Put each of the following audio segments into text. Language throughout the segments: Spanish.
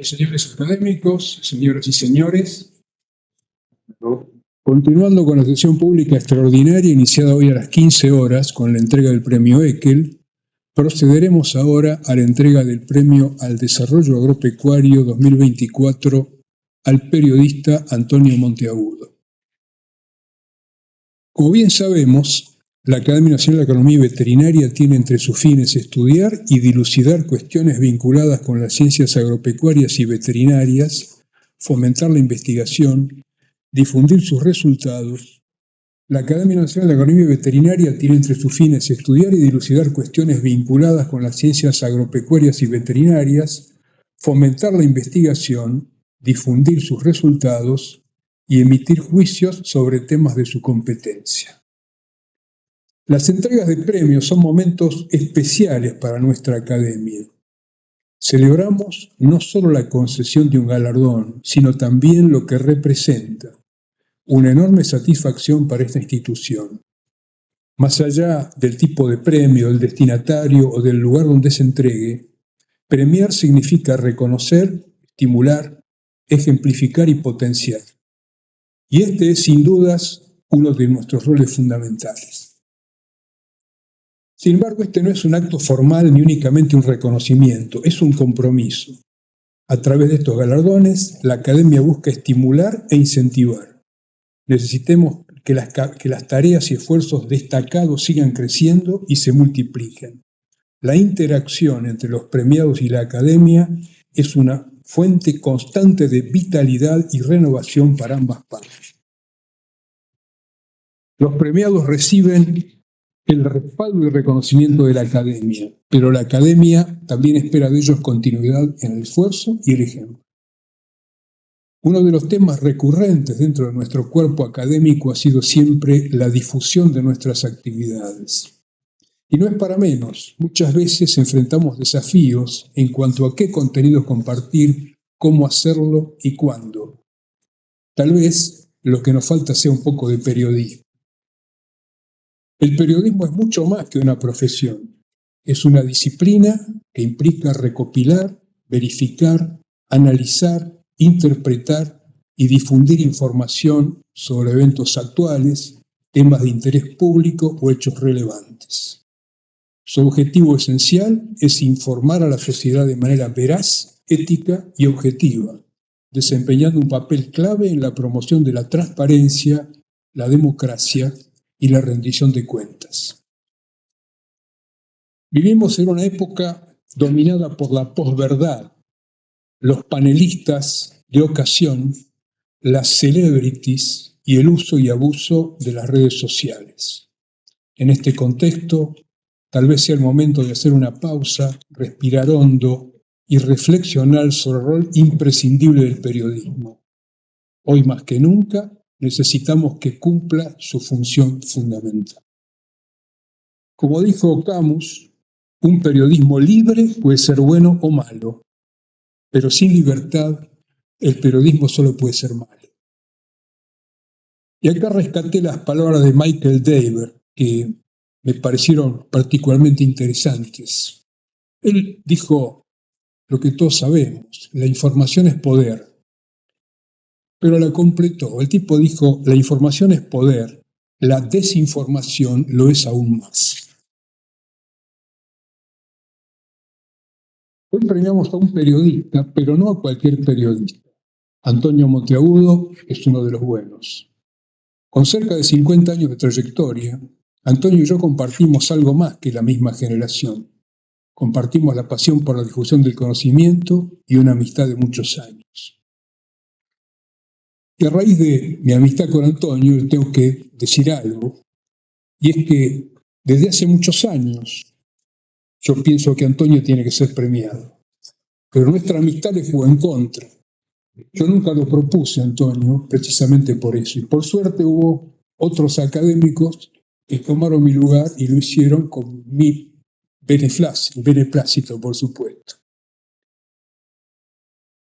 Señores académicos, señoras y señores, continuando con la sesión pública extraordinaria iniciada hoy a las 15 horas con la entrega del premio Eckel, procederemos ahora a la entrega del premio al Desarrollo Agropecuario 2024 al periodista Antonio Monteagudo. Como bien sabemos, la Academia Nacional de Agronomía y Veterinaria tiene entre sus fines estudiar y dilucidar cuestiones vinculadas con las ciencias agropecuarias y veterinarias, fomentar la investigación, difundir sus resultados. La Academia Nacional de Agronomía y Veterinaria tiene entre sus fines estudiar y dilucidar cuestiones vinculadas con las ciencias agropecuarias y veterinarias, fomentar la investigación, difundir sus resultados y emitir juicios sobre temas de su competencia. Las entregas de premios son momentos especiales para nuestra academia. Celebramos no solo la concesión de un galardón, sino también lo que representa, una enorme satisfacción para esta institución. Más allá del tipo de premio, del destinatario o del lugar donde se entregue, premiar significa reconocer, estimular, ejemplificar y potenciar. Y este es, sin dudas, uno de nuestros roles fundamentales. Sin embargo, este no es un acto formal ni únicamente un reconocimiento, es un compromiso. A través de estos galardones, la Academia busca estimular e incentivar. Necesitamos que las tareas y esfuerzos destacados sigan creciendo y se multipliquen. La interacción entre los premiados y la Academia es una fuente constante de vitalidad y renovación para ambas partes. Los premiados reciben el respaldo y reconocimiento de la Academia, pero la Academia también espera de ellos continuidad en el esfuerzo y el ejemplo. Uno de los temas recurrentes dentro de nuestro cuerpo académico ha sido siempre la difusión de nuestras actividades. Y no es para menos, muchas veces enfrentamos desafíos en cuanto a qué contenidos compartir, cómo hacerlo y cuándo. Tal vez lo que nos falta sea un poco de periodismo. El periodismo es mucho más que una profesión. Es una disciplina que implica recopilar, verificar, analizar, interpretar y difundir información sobre eventos actuales, temas de interés público o hechos relevantes. Su objetivo esencial es informar a la sociedad de manera veraz, ética y objetiva, desempeñando un papel clave en la promoción de la transparencia, la democracia y la rendición de cuentas. Vivimos en una época dominada por la posverdad, los panelistas de ocasión, las celebrities y el uso y abuso de las redes sociales. En este contexto, tal vez sea el momento de hacer una pausa, respirar hondo y reflexionar sobre el rol imprescindible del periodismo. Hoy más que nunca necesitamos que cumpla su función fundamental. Como dijo Camus, un periodismo libre puede ser bueno o malo, pero sin libertad el periodismo solo puede ser malo. Y acá rescaté las palabras de Michael Daver, que me parecieron particularmente interesantes. Él dijo lo que todos sabemos, la información es poder. Pero la completó. El tipo dijo, la información es poder, la desinformación lo es aún más. Hoy premiamos a un periodista, pero no a cualquier periodista. Antonio Monteagudo es uno de los buenos. Con cerca de 50 años de trayectoria, Antonio y yo compartimos algo más que la misma generación. Compartimos la pasión por la difusión del conocimiento y una amistad de muchos años. Y a raíz de mi amistad con Antonio, tengo que decir algo, y es que desde hace muchos años yo pienso que Antonio tiene que ser premiado. Pero nuestra amistad le jugó en contra. Yo nunca lo propuse a Antonio precisamente por eso. Y por suerte hubo otros académicos que tomaron mi lugar y lo hicieron con mi beneplácito, por supuesto.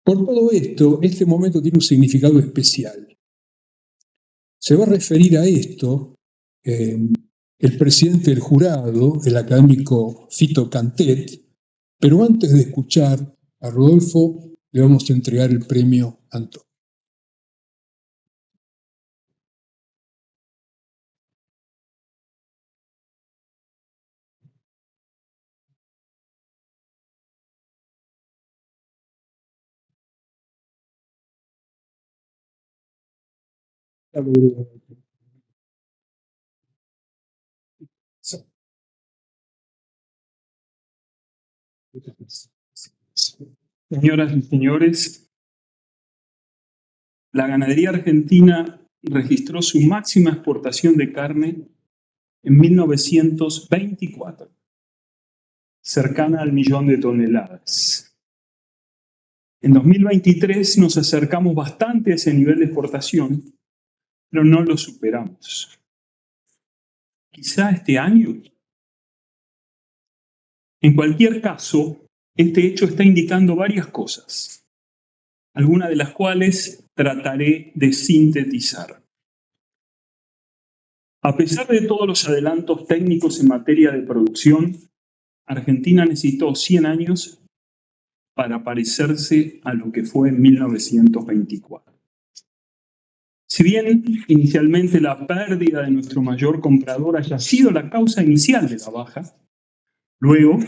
Por todo esto, este momento tiene un significado especial. Se va a referir a esto el presidente del jurado, el académico Fito Cantet, pero antes de escuchar a Rodolfo, le vamos a entregar el premio Antonio. Señoras y señores, la ganadería argentina registró su máxima exportación de carne en 1924, cercana al 1.000.000 de toneladas. En 2023 nos acercamos bastante a ese nivel de exportación, pero no lo superamos. Quizá este año. En cualquier caso, este hecho está indicando varias cosas, algunas de las cuales trataré de sintetizar. A pesar de todos los adelantos técnicos en materia de producción, Argentina necesitó 100 años para parecerse a lo que fue en 1924. Si bien inicialmente la pérdida de nuestro mayor comprador haya sido la causa inicial de la baja, luego,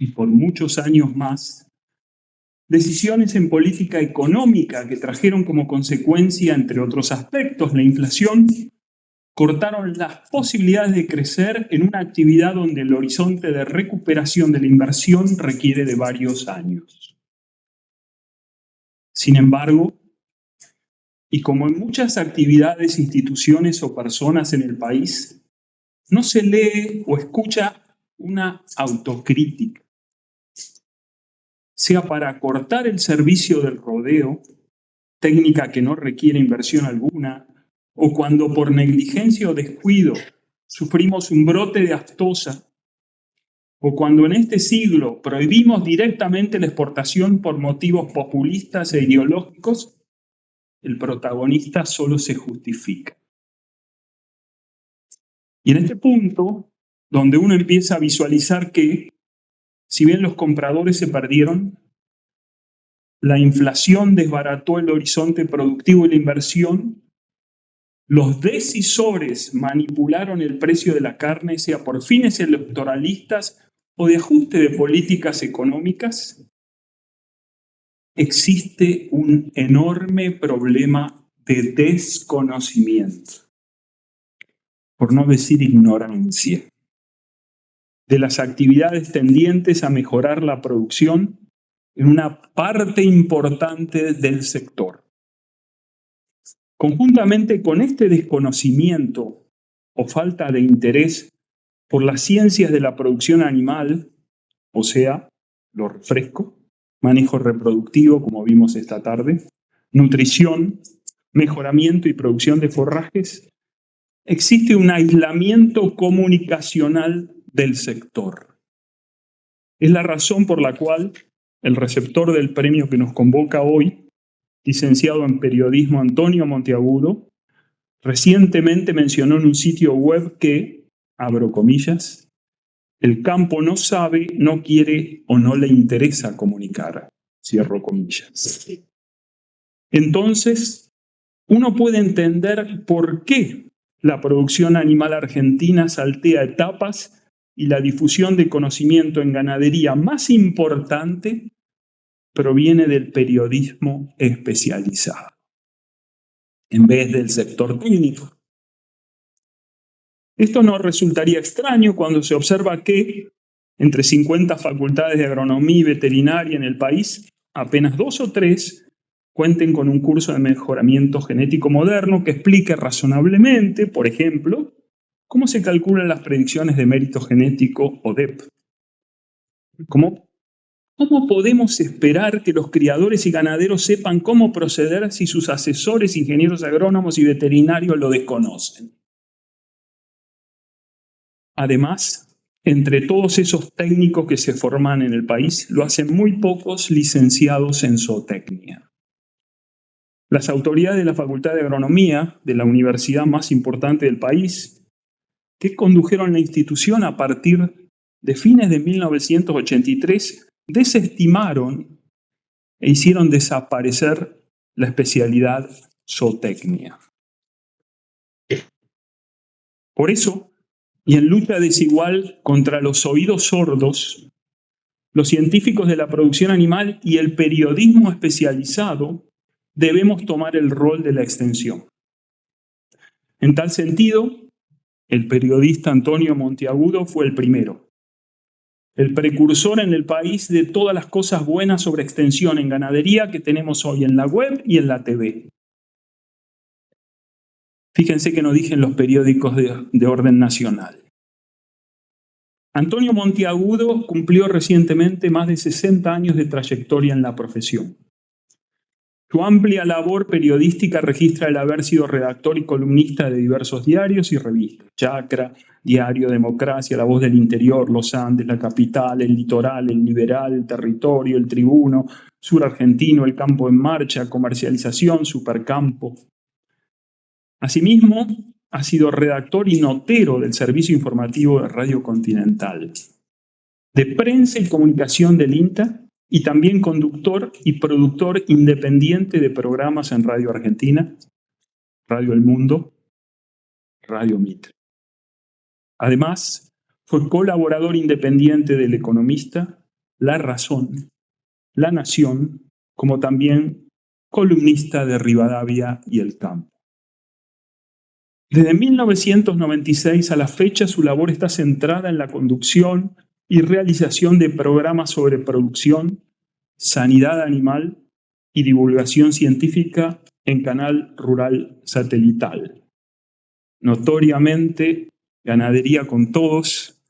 y por muchos años más, decisiones en política económica que trajeron como consecuencia, entre otros aspectos, la inflación, cortaron las posibilidades de crecer en una actividad donde el horizonte de recuperación de la inversión requiere de varios años. Sin embargo, y como en muchas actividades, instituciones o personas en el país, no se lee o escucha una autocrítica, sea para cortar el servicio del rodeo, técnica que no requiere inversión alguna, o cuando por negligencia o descuido sufrimos un brote de aftosa, o cuando en este siglo prohibimos directamente la exportación por motivos populistas e ideológicos, el protagonista solo se justifica. Y en este punto, donde uno empieza a visualizar que, si bien los compradores se perdieron, la inflación desbarató el horizonte productivo y la inversión, los decisores manipularon el precio de la carne, sea por fines electoralistas o de ajuste de políticas económicas, existe un enorme problema de desconocimiento, por no decir ignorancia, de las actividades tendientes a mejorar la producción en una parte importante del sector. Conjuntamente con este desconocimiento o falta de interés por las ciencias de la producción animal, o sea, lo refresco, manejo reproductivo, como vimos esta tarde, nutrición, mejoramiento y producción de forrajes, existe un aislamiento comunicacional del sector. Es la razón por la cual el receptor del premio que nos convoca hoy, licenciado en periodismo Antonio Monteagudo, recientemente mencionó en un sitio web que, abro comillas, el campo no sabe, no quiere o no le interesa comunicar, cierro comillas. Entonces, uno puede entender por qué la producción animal argentina saltea etapas y la difusión de conocimiento en ganadería más importante proviene del periodismo especializado, en vez del sector técnico. Esto no resultaría extraño cuando se observa que, entre 50 facultades de agronomía y veterinaria en el país, apenas 2 o 3 cuenten con un curso de mejoramiento genético moderno que explique razonablemente, por ejemplo, cómo se calculan las predicciones de mérito genético o DEP. ¿Cómo podemos esperar que los criadores y ganaderos sepan cómo proceder si sus asesores, ingenieros agrónomos y veterinarios lo desconocen? Además, entre todos esos técnicos que se forman en el país, lo hacen muy pocos licenciados en zootecnia. Las autoridades de la Facultad de Agronomía de la universidad más importante del país, que condujeron la institución a partir de fines de 1983, desestimaron e hicieron desaparecer la especialidad zootecnia. Por eso, y en lucha desigual contra los oídos sordos, los científicos de la producción animal y el periodismo especializado debemos tomar el rol de la extensión. En tal sentido, el periodista Antonio Monteagudo fue el primero, el precursor en el país de todas las cosas buenas sobre extensión en ganadería que tenemos hoy en la web y en la TV. Fíjense que no dije en los periódicos de orden nacional. Antonio Monteagudo cumplió recientemente más de 60 años de trayectoria en la profesión. Su amplia labor periodística registra el haber sido redactor y columnista de diversos diarios y revistas: Chacra, Diario Democracia, La Voz del Interior, Los Andes, La Capital, El Litoral, El Liberal, El Territorio, El Tribuno, Sur Argentino, El Campo en Marcha, Comercialización, Supercampo. Asimismo, ha sido redactor y notero del servicio informativo de Radio Continental, de prensa y comunicación del INTA, y también conductor y productor independiente de programas en Radio Argentina, Radio El Mundo, Radio Mitre. Además, fue colaborador independiente del Economista, La Razón, La Nación, como también columnista de Rivadavia y El Campo. Desde 1996 a la fecha, su labor está centrada en la conducción y realización de programas sobre producción, sanidad animal y divulgación científica en Canal Rural Satelital. Notoriamente, Ganadería con Todos,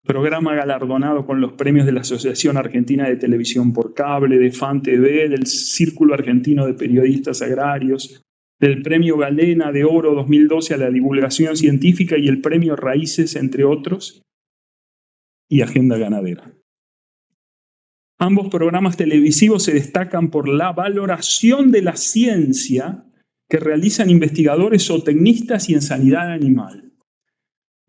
programa galardonado con los premios de la Asociación Argentina de Televisión por Cable, de FAN TV, del Círculo Argentino de Periodistas Agrarios, del Premio Galena de Oro 2012 a la divulgación científica y el Premio Raíces, entre otros, y Agenda Ganadera. Ambos programas televisivos se destacan por la valoración de la ciencia que realizan investigadores zootecnistas y en sanidad animal.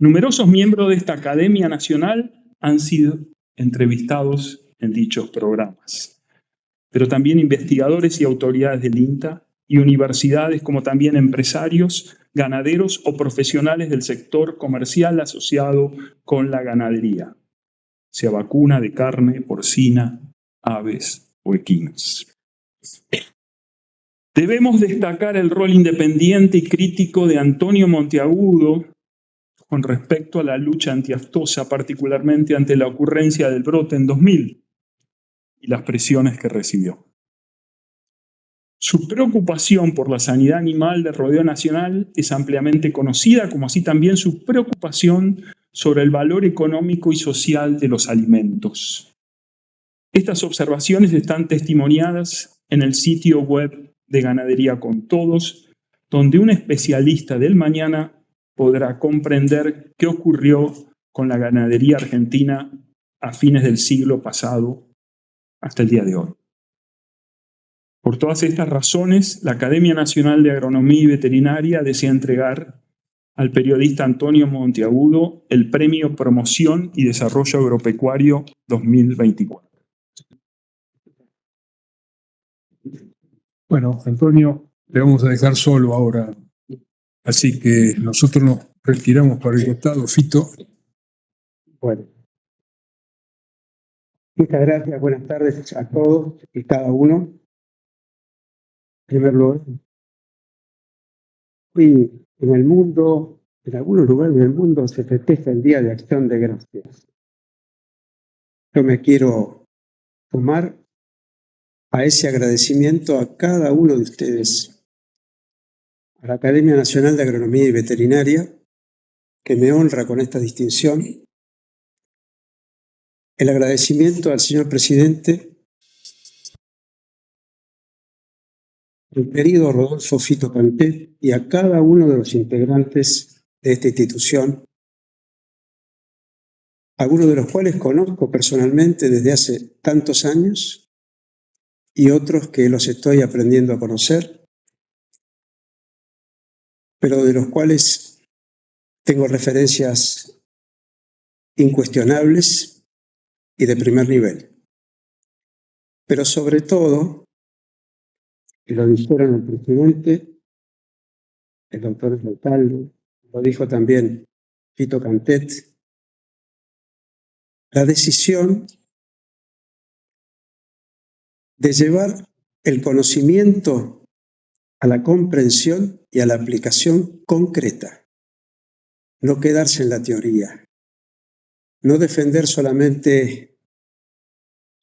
Numerosos miembros de esta Academia Nacional han sido entrevistados en dichos programas, pero también investigadores y autoridades del INTA y universidades, como también empresarios, ganaderos o profesionales del sector comercial asociado con la ganadería, sea vacuna de carne, porcina, aves o equinos. Debemos destacar el rol independiente y crítico de Antonio Monteagudo con respecto a la lucha antiaftosa, particularmente ante la ocurrencia del brote en 2000 y las presiones que recibió. Su preocupación por la sanidad animal de rodeo nacional es ampliamente conocida, como así también su preocupación sobre el valor económico y social de los alimentos. Estas observaciones están testimoniadas en el sitio web de Ganadería con Todos, donde un especialista del mañana podrá comprender qué ocurrió con la ganadería argentina a fines del siglo pasado hasta el día de hoy. Por todas estas razones, la Academia Nacional de Agronomía y Veterinaria desea entregar al periodista Antonio Monteagudo el Premio Promoción y Desarrollo Agropecuario 2024. Bueno, Antonio, le vamos a dejar solo ahora. Así que nosotros nos retiramos para el costado. Fito. Bueno. Muchas gracias, buenas tardes a todos y cada uno. En primer lugar, hoy en el mundo, en algunos lugares del mundo, se festeja el Día de Acción de Gracias. Yo me quiero sumar a ese agradecimiento a cada uno de ustedes, a la Academia Nacional de Agronomía y Veterinaria, que me honra con esta distinción, el agradecimiento al señor presidente, el querido Rodolfo Fito Cantet, y a cada uno de los integrantes de esta institución, algunos de los cuales conozco personalmente desde hace tantos años y otros que los estoy aprendiendo a conocer, pero de los cuales tengo referencias incuestionables y de primer nivel. Pero sobre todo, y lo dijeron el presidente, el doctor Esmeraldo, lo dijo también Fito Cantet, la decisión de llevar el conocimiento a la comprensión y a la aplicación concreta, no quedarse en la teoría, no defender solamente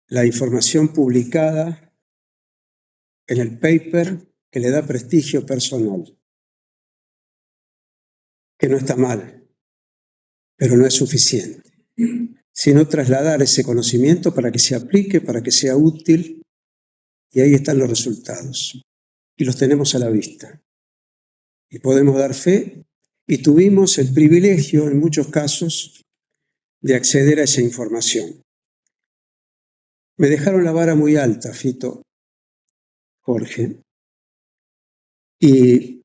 la información publicada en el paper que le da prestigio personal, que no está mal, pero no es suficiente, sino trasladar ese conocimiento para que se aplique, para que sea útil, y ahí están los resultados. Y los tenemos a la vista. Y podemos dar fe, y tuvimos el privilegio, en muchos casos, de acceder a esa información. Me dejaron la vara muy alta, Fito, Jorge, y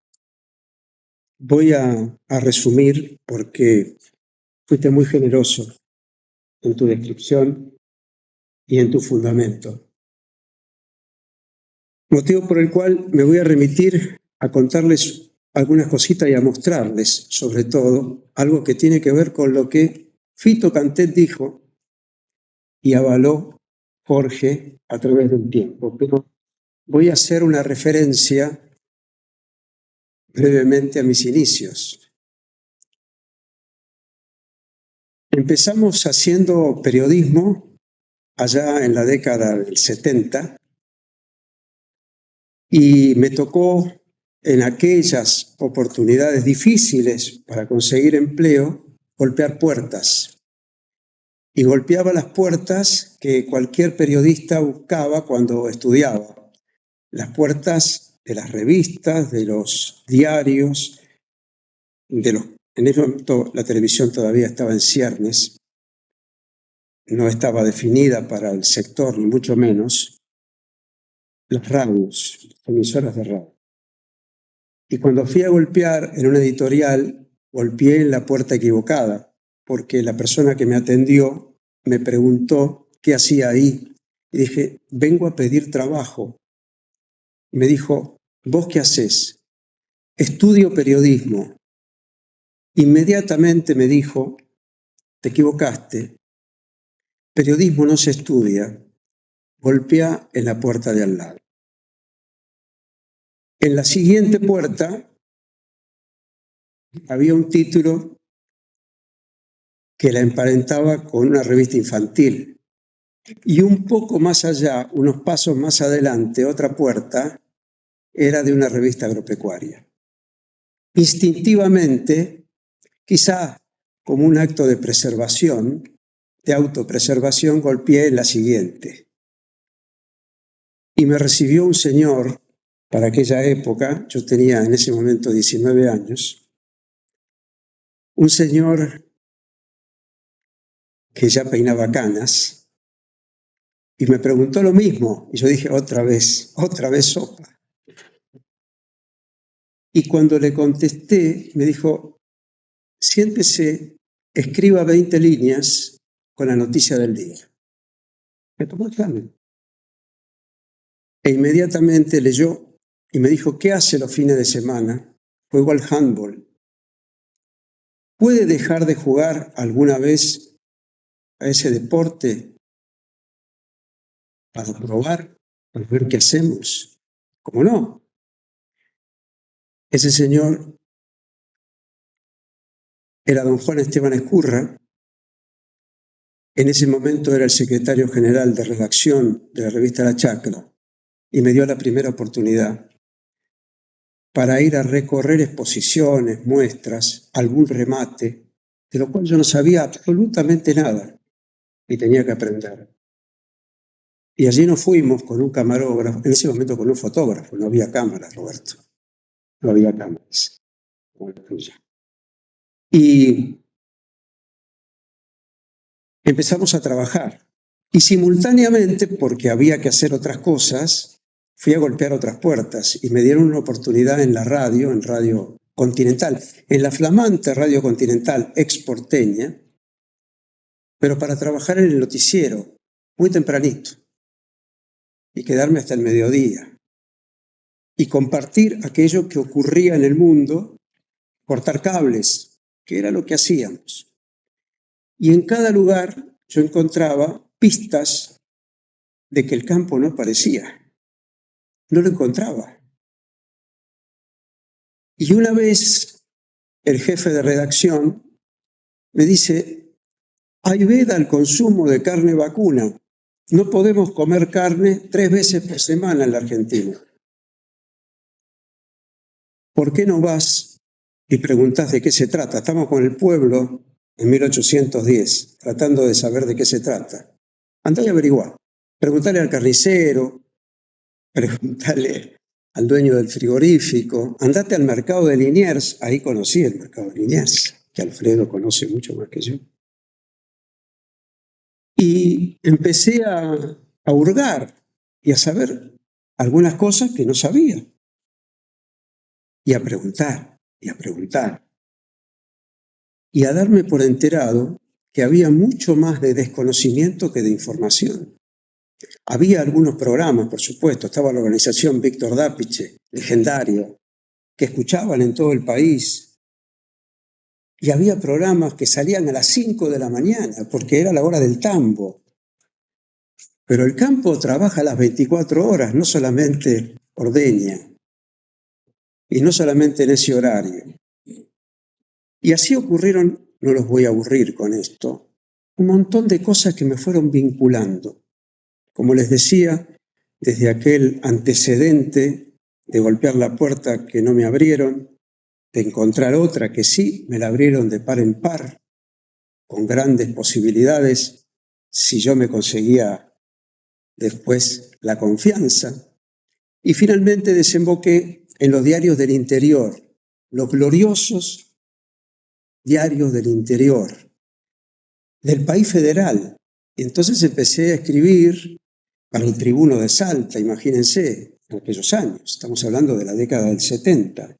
voy a resumir porque fuiste muy generoso en tu descripción y en tu fundamento. Motivo por el cual me voy a remitir a contarles algunas cositas y a mostrarles, sobre todo, algo que tiene que ver con lo que Fito Cantet dijo y avaló Jorge a través del tiempo. Pero voy a hacer una referencia brevemente a mis inicios. Empezamos haciendo periodismo allá en la década del 70 y me tocó en aquellas oportunidades difíciles para conseguir empleo golpear puertas. Y golpeaba las puertas que cualquier periodista buscaba cuando estudiaba. Las puertas de las revistas, de los diarios, en ese momento la televisión todavía estaba en ciernes, no estaba definida para el sector, ni mucho menos, las radios, emisoras de radio. Y cuando fui a golpear en una editorial, golpeé en la puerta equivocada, porque la persona que me atendió me preguntó qué hacía ahí. Y dije, vengo a pedir trabajo. Me dijo, ¿vos qué haces? Estudio periodismo. Inmediatamente me dijo, te equivocaste. Periodismo no se estudia. Golpea en la puerta de al lado. En la siguiente puerta había un título que la emparentaba con una revista infantil. Y un poco más allá, unos pasos más adelante, otra puerta era de una revista agropecuaria. Instintivamente, quizá como un acto de preservación, de autopreservación, golpeé en la siguiente. Y me recibió un señor, para aquella época, yo tenía en ese momento 19 años, un señor que ya peinaba canas, y me preguntó lo mismo, y yo dije, otra vez sopa. Y cuando le contesté, me dijo, siéntese, escriba 20 líneas con la noticia del día. Me tomó el examen. E inmediatamente leyó y me dijo, ¿qué hace los fines de semana? Juego al handball. ¿Puede dejar de jugar alguna vez a ese deporte para probar, para ver qué hacemos? ¿Cómo no? Ese señor era don Juan Esteban Ezcurra. En ese momento era el secretario general de redacción de la revista La Chacra y me dio la primera oportunidad para ir a recorrer exposiciones, muestras, algún remate, de lo cual yo no sabía absolutamente nada y tenía que aprender. Y allí nos fuimos con un camarógrafo, en ese momento con un fotógrafo, no había cámaras, Roberto, no había cámaras como la tuya. Y empezamos a trabajar. Y simultáneamente, porque había que hacer otras cosas, fui a golpear otras puertas y me dieron una oportunidad en la radio, en Radio Continental, en la flamante Radio Continental exporteña, pero para trabajar en el noticiero, muy tempranito, y quedarme hasta el mediodía. y compartir aquello que ocurría en el mundo, cortar cables, que era lo que hacíamos. Y en cada lugar yo encontraba pistas de que el campo no aparecía. No lo encontraba. Y una vez el jefe de redacción me dice: hay veda al consumo de carne vacuna. No podemos comer carne 3 veces por semana en la Argentina. ¿Por qué no vas y preguntás de qué se trata? Estamos con el pueblo en 1810, tratando de saber de qué se trata. Andá y averiguá. Preguntale al carnicero, preguntale al dueño del frigorífico, andate al mercado de Liniers, ahí conocí el mercado de Liniers, que Alfredo conoce mucho más que yo. Y empecé a hurgar y a saber algunas cosas que no sabía. Y a preguntar, y a preguntar. Y a darme por enterado que había mucho más de desconocimiento que de información. Había algunos programas, por supuesto, estaba la organización Víctor Dápice, legendario, que escuchaban en todo el país. Y había programas que salían a las 5 de la mañana, porque era la hora del tambo. Pero el campo trabaja las 24 horas, no solamente ordeña, y no solamente en ese horario. Y así ocurrieron, no los voy a aburrir con esto, un montón de cosas que me fueron vinculando. Como les decía, desde aquel antecedente de golpear la puerta que no me abrieron, de encontrar otra que sí me la abrieron de par en par, con grandes posibilidades, si yo me conseguía después la confianza. Y finalmente desemboqué en los diarios del interior, los gloriosos diarios del interior, del país federal. Y entonces empecé a escribir para el Tribuno de Salta, imagínense, en aquellos años, estamos hablando de la década del 70.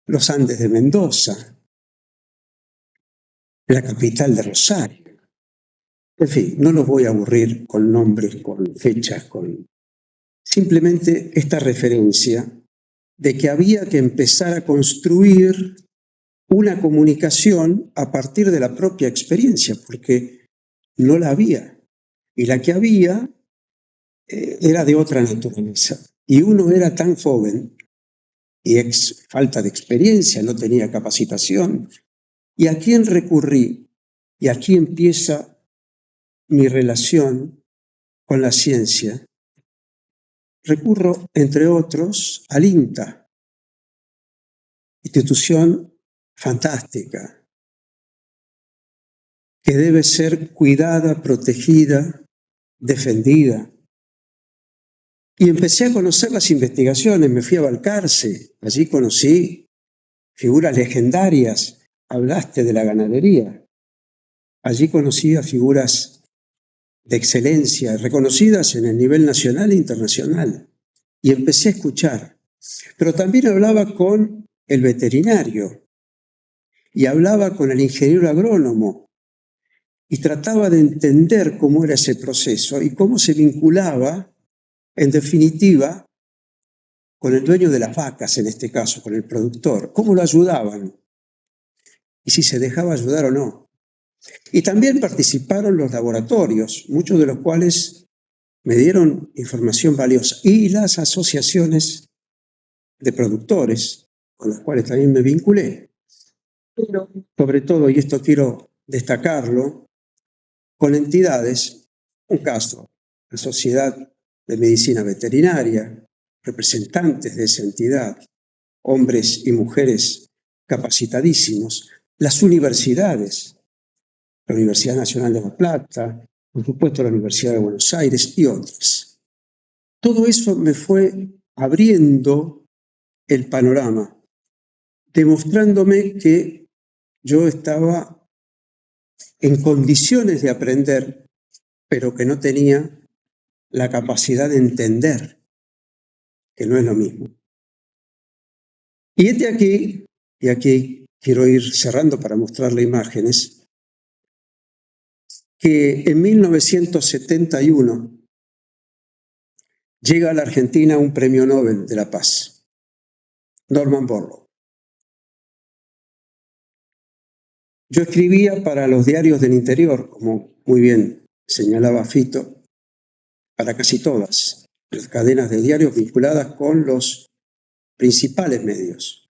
Los Andes de Mendoza, la capital de Rosario. En fin, no los voy a aburrir con nombres, con fechas, con simplemente esta referencia de que había que empezar a construir una comunicación a partir de la propia experiencia, porque no la había. Y la que había era de otra naturaleza. Y uno era tan joven y falta de experiencia, no tenía capacitación. ¿Y a quién recurrí? Y aquí empieza mi relación con la ciencia. Recurro, entre otros, al INTA, institución fantástica, que debe ser cuidada, protegida, defendida. Y empecé a conocer las investigaciones, me fui a Balcarce, allí conocí figuras legendarias, hablaste de la ganadería, allí conocí a figuras de excelencia, reconocidas en el nivel nacional e internacional, y empecé a escuchar. Pero también hablaba con el veterinario, y hablaba con el ingeniero agrónomo, y trataba de entender cómo era ese proceso y cómo se vinculaba, en definitiva, con el dueño de las vacas, en este caso, con el productor. ¿Cómo lo ayudaban? Y si se dejaba ayudar o no. Y también participaron los laboratorios, muchos de los cuales me dieron información valiosa, y las asociaciones de productores, con las cuales también me vinculé. Pero, sobre todo, y esto quiero destacarlo, con entidades, un caso, la Sociedad de Medicina Veterinaria, representantes de esa entidad, hombres y mujeres capacitadísimos, las universidades, la Universidad Nacional de La Plata, por supuesto la Universidad de Buenos Aires y otras. Todo eso me fue abriendo el panorama, demostrándome que yo estaba en condiciones de aprender, pero que no tenía la capacidad de entender, que no es lo mismo. Y aquí quiero ir cerrando para mostrarle imágenes, que en 1971 llega a la Argentina un premio Nobel de la Paz, Norman Borlaug. Yo escribía para los diarios del interior, como muy bien señalaba Fito, para casi todas las cadenas de diarios vinculadas con los principales medios.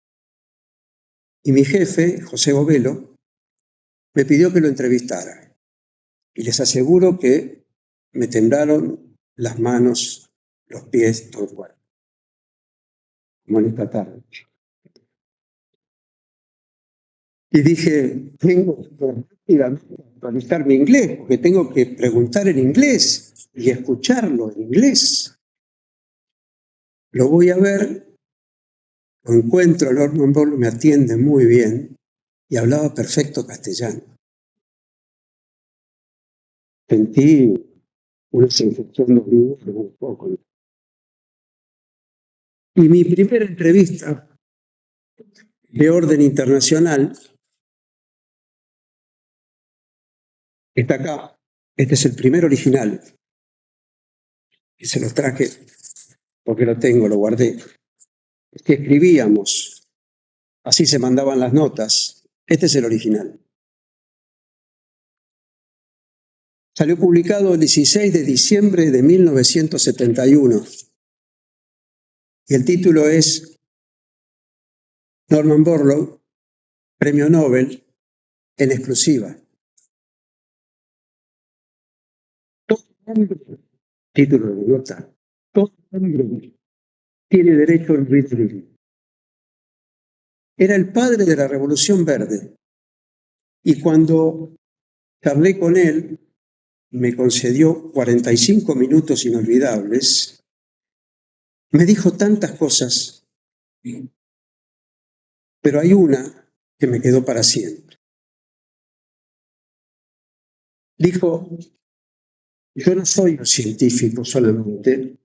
Y mi jefe, José Bovelo, me pidió que lo entrevistara. Y les aseguro que me temblaron las manos, los pies, todo el cuerpo. Como en esta tarde. Y dije, tengo que actualizar mi inglés, porque tengo que preguntar en inglés y escucharlo en inglés. Lo voy a ver, lo encuentro, Norman Borlaug me atiende muy bien y hablaba perfecto castellano. Sentí una sensación de orgullo un poco. Y mi primera entrevista de orden internacional está acá. Este es el primer original. Y se los traje porque lo tengo, lo guardé. Es que escribíamos, así se mandaban las notas. Este es el original. Salió publicado el 16 de diciembre de 1971. Y el título es Norman Borlaug, Premio Nobel, en exclusiva. Todo hombre, título de nota, todo hombre tiene derecho al vivir. Era el padre de la Revolución Verde. Y cuando hablé con él, me concedió 45 minutos inolvidables. Me dijo tantas cosas, pero hay una que me quedó para siempre. Dijo, yo no soy un científico solamente,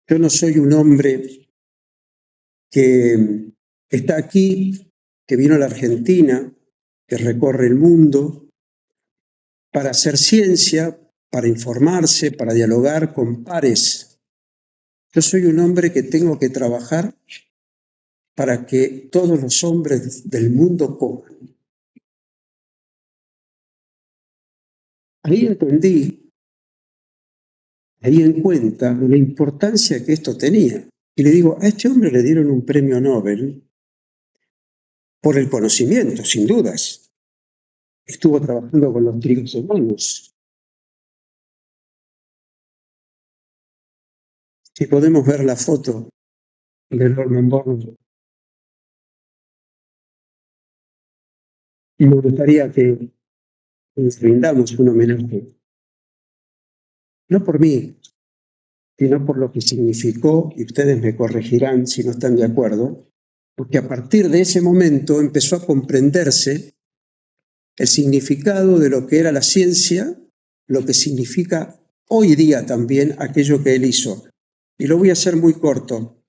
yo no soy un hombre que está aquí, que vino a la Argentina, que recorre el mundo para hacer ciencia, para informarse, para dialogar con pares. Yo soy un hombre que tengo que trabajar para que todos los hombres del mundo coman. Ahí entendí, ahí en cuenta la importancia que esto tenía. Y le digo, a este hombre le dieron un premio Nobel por el conocimiento, sin dudas. Estuvo trabajando con los trigos humanos. Si podemos ver la foto de Norman Borlaug. Y me gustaría que les brindamos un homenaje. No por mí, sino por lo que significó, y ustedes me corregirán si no están de acuerdo, porque a partir de ese momento empezó a comprenderse el significado de lo que era la ciencia, lo que significa hoy día también aquello que él hizo. Y lo voy a hacer muy corto,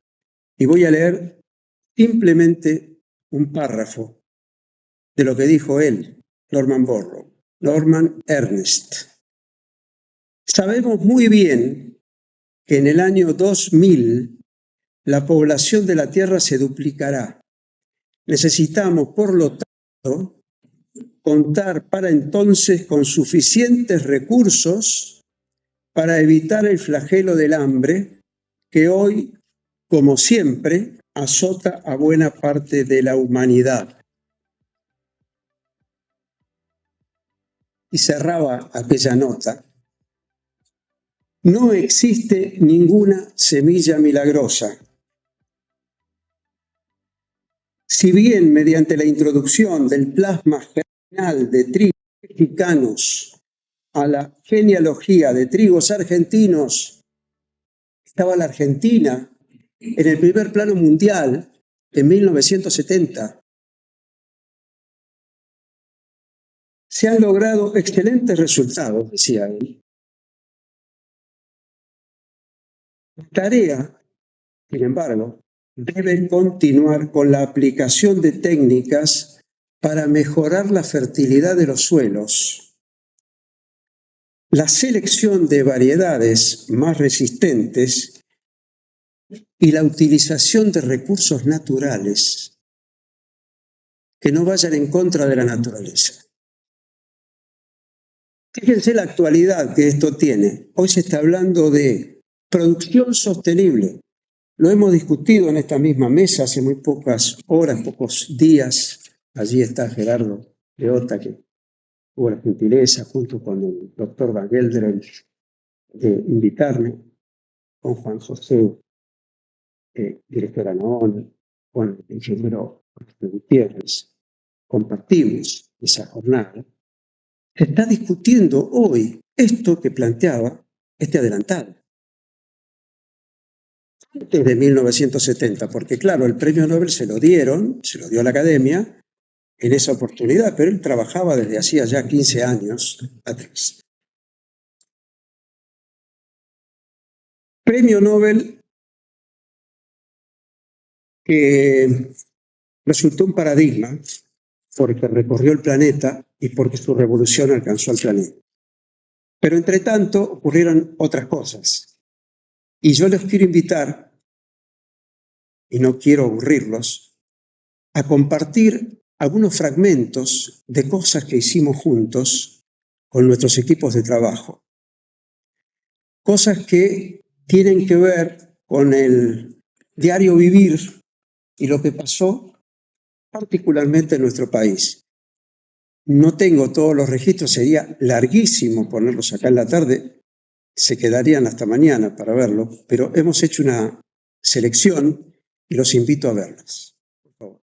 y voy a leer simplemente un párrafo de lo que dijo él, Norman Borlaug, Norman Ernest. Sabemos muy bien que en el año 2000 la población de la Tierra se duplicará. Necesitamos, por lo tanto, contar para entonces con suficientes recursos para evitar el flagelo del hambre que hoy, como siempre, azota a buena parte de la humanidad. Y cerraba aquella nota. No existe ninguna semilla milagrosa. Si bien mediante la introducción del plasma germinal de trigos mexicanos a la genealogía de trigos argentinos, estaba la Argentina en el primer plano mundial en 1970. Se han logrado excelentes resultados, decía él. La tarea, sin embargo, debe continuar con la aplicación de técnicas para mejorar la fertilidad de los suelos, la selección de variedades más resistentes y la utilización de recursos naturales que no vayan en contra de la naturaleza. Fíjense la actualidad que esto tiene. Hoy se está hablando de producción sostenible. Lo hemos discutido en esta misma mesa hace muy pocas horas, pocos días. Allí está Gerardo Leota, que tuvo la gentileza, junto con el doctor Van Gelderen, de invitarme, con Juan José, director ANAON, con el ingeniero Gutiérrez. Compartimos esa jornada. Se está discutiendo hoy esto que planteaba este adelantado. Antes de 1970, porque claro, el premio Nobel se lo dio a la Academia en esa oportunidad, pero él trabajaba desde hacía ya 15 años atrás. Premio Nobel que resultó un paradigma porque recorrió el planeta y porque su revolución alcanzó al planeta. Pero entre tanto ocurrieron otras cosas. Y yo les quiero invitar, y no quiero aburrirlos, a compartir algunos fragmentos de cosas que hicimos juntos con nuestros equipos de trabajo. Cosas que tienen que ver con el diario vivir y lo que pasó particularmente en nuestro país. No tengo todos los registros, sería larguísimo ponerlos acá en la tarde, se quedarían hasta mañana para verlo, pero hemos hecho una selección y los invito a verlas. Por favor.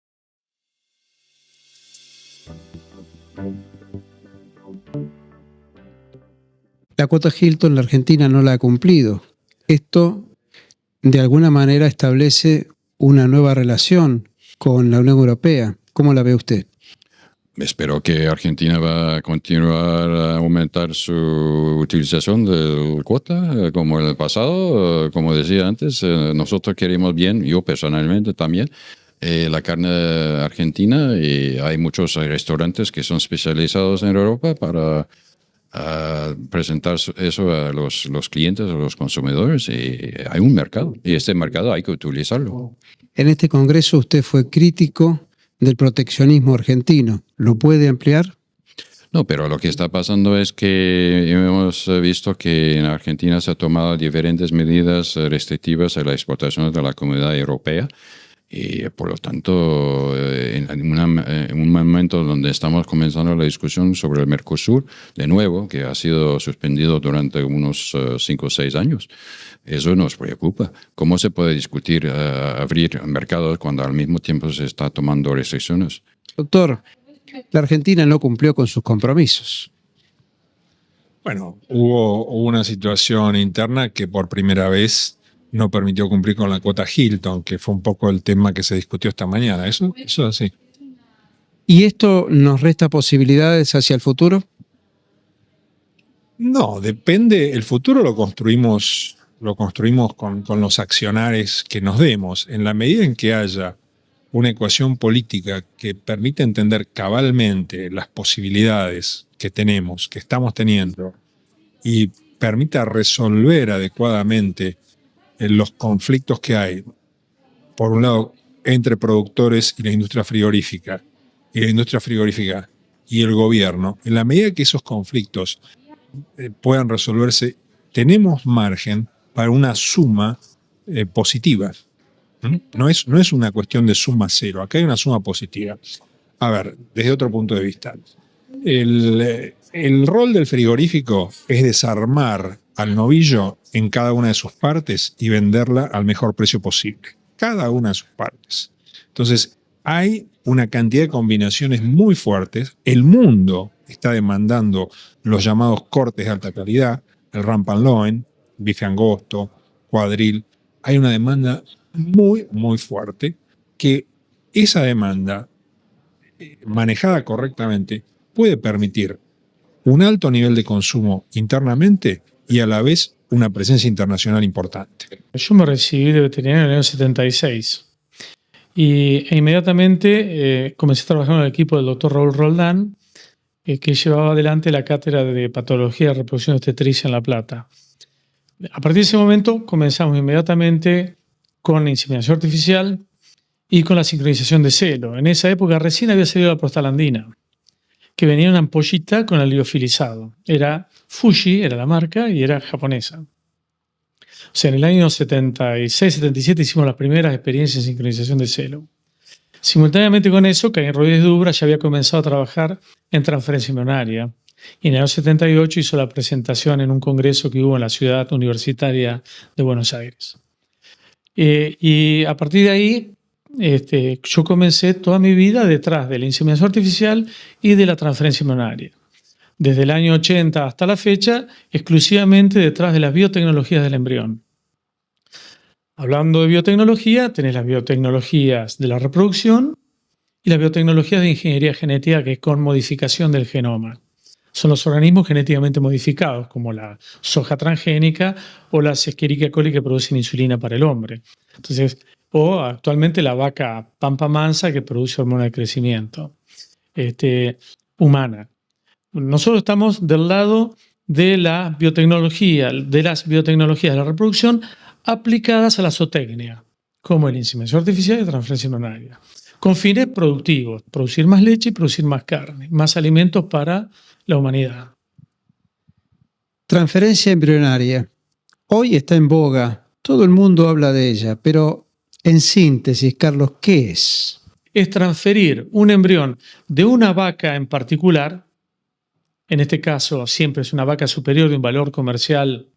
La cuota Hilton la Argentina no la ha cumplido. Esto de alguna manera establece una nueva relación con la Unión Europea. ¿Cómo la ve usted? Espero que Argentina va a continuar a aumentar su utilización de cuota como en el pasado. Como decía antes, nosotros queremos bien, yo personalmente también, la carne argentina, y hay muchos restaurantes que son especializados en Europa para presentar eso a los clientes, a los consumidores, y hay un mercado, y este mercado hay que utilizarlo. En este congreso usted fue crítico del proteccionismo argentino. ¿Lo puede ampliar? No, pero lo que está pasando es que hemos visto que en Argentina se han tomado diferentes medidas restrictivas a la exportación de la Comunidad Europea. Y por lo tanto, en un momento donde estamos comenzando la discusión sobre el Mercosur, de nuevo, que ha sido suspendido durante unos 5 o 6 años, eso nos preocupa. ¿Cómo se puede discutir abrir mercados cuando al mismo tiempo se está tomando restricciones? Doctor, la Argentina no cumplió con sus compromisos. Bueno, hubo una situación interna que por primera vez no permitió cumplir con la cuota Hilton, que fue un poco el tema que se discutió esta mañana. Eso es así. ¿Y esto nos resta posibilidades hacia el futuro? No, depende. El futuro lo construimos con los accionares que nos demos. En la medida en que haya una ecuación política que permita entender cabalmente las posibilidades que tenemos, que estamos teniendo, y permita resolver adecuadamente los conflictos que hay, por un lado, entre productores y la industria frigorífica y el gobierno, en la medida que esos conflictos puedan resolverse, tenemos margen para una suma positiva. No es una cuestión de suma cero, acá hay una suma positiva. A ver, desde otro punto de vista, el rol del frigorífico es desarmar al novillo en cada una de sus partes y venderla al mejor precio posible. Cada una de sus partes. Entonces, hay una cantidad de combinaciones muy fuertes. El mundo está demandando los llamados cortes de alta calidad, el rump and loin, bife angosto, cuadril. Hay una demanda muy, muy fuerte que esa demanda, manejada correctamente, puede permitir un alto nivel de consumo internamente y a la vez una presencia internacional importante. Yo me recibí de veterinario en el año 76 e inmediatamente comencé a trabajar en el equipo del doctor Raúl Roldán, que llevaba adelante la cátedra de patología de reproducción obstetricia en La Plata. A partir de ese momento comenzamos inmediatamente con inseminación artificial y con la sincronización de celo. En esa época recién había salido la prostaglandina, que venía en una ampollita con el liofilizado. Era Fuji, era la marca, y era japonesa. O sea, en el año 76, 77 hicimos las primeras experiencias en sincronización de celo. Simultáneamente con eso, Caín Rodríguez Dubra ya había comenzado a trabajar en transferencia embrionaria. Y en el año 78 hizo la presentación en un congreso que hubo en la ciudad universitaria de Buenos Aires. Y a partir de ahí, yo comencé toda mi vida detrás de la inseminación artificial y de la transferencia embrionaria. Desde el año 80 hasta la fecha, exclusivamente detrás de las biotecnologías del embrión. Hablando de biotecnología, tenés las biotecnologías de la reproducción y las biotecnologías de ingeniería genética, que es con modificación del genoma. Son los organismos genéticamente modificados, como la soja transgénica o la Escherichia coli, que producen insulina para el hombre. Entonces, o actualmente la vaca pampa mansa, que produce hormona de crecimiento humana. Nosotros estamos del lado de la biotecnología, de las biotecnologías de la reproducción aplicadas a la zootecnia, como la inseminación artificial y la transferencia embrionaria, con fines productivos, producir más leche y producir más carne, más alimentos para la humanidad. Transferencia embrionaria. Hoy está en boga, todo el mundo habla de ella, pero en síntesis, Carlos, ¿qué es? Es transferir un embrión de una vaca en particular, en este caso siempre es una vaca superior de un valor comercial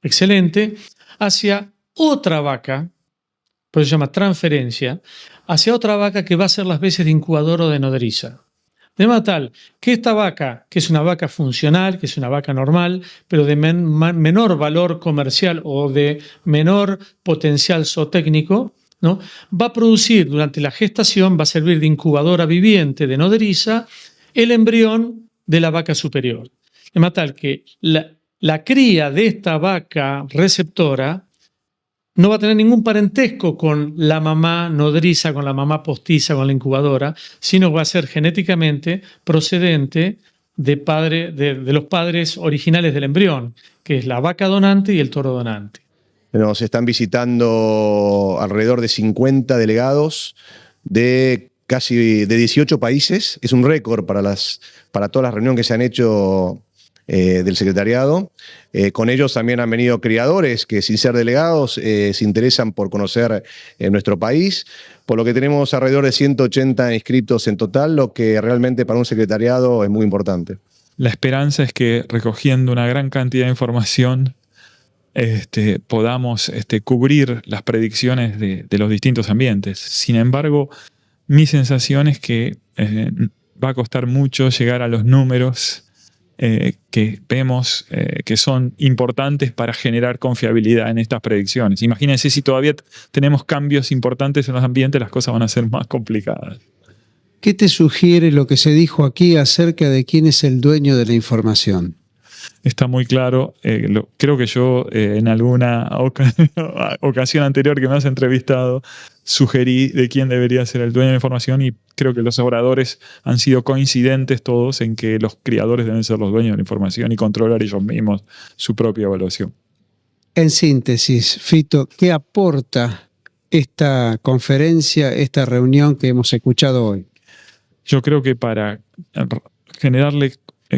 excelente, hacia otra vaca, por eso se llama transferencia, hacia otra vaca que va a ser las veces de incubadora o de nodriza. De manera tal que esta vaca, que es una vaca funcional, que es una vaca normal, pero de menor valor comercial o de menor potencial zootécnico, ¿no?, va a producir durante la gestación, va a servir de incubadora viviente de nodriza, el embrión de la vaca superior. De manera tal que la cría de esta vaca receptora no va a tener ningún parentesco con la mamá nodriza, con la mamá postiza, con la incubadora, sino va a ser genéticamente procedente de los padres originales del embrión, que es la vaca donante y el toro donante. Nos están visitando alrededor de 50 delegados de casi de 18 países. Es un récord para todas las reuniones que se han hecho del secretariado. Con ellos también han venido criadores que, sin ser delegados, se interesan por conocer nuestro país, por lo que tenemos alrededor de 180 inscritos en total, lo que realmente para un secretariado es muy importante. La esperanza es que, recogiendo una gran cantidad de información, podamos cubrir las predicciones de los distintos ambientes. Sin embargo, mi sensación es que va a costar mucho llegar a los números que vemos que son importantes para generar confiabilidad en estas predicciones. Imagínense, si todavía tenemos cambios importantes en los ambientes, las cosas van a ser más complicadas. ¿Qué te sugiere lo que se dijo aquí acerca de quién es el dueño de la información? Está muy claro. Creo que yo en alguna ocasión anterior que me has entrevistado sugerí de quién debería ser el dueño de la información, y creo que los oradores han sido coincidentes todos en que los criadores deben ser los dueños de la información y controlar ellos mismos su propia evaluación. En síntesis, Fito, ¿qué aporta esta conferencia, esta reunión que hemos escuchado hoy? Yo creo que para generarle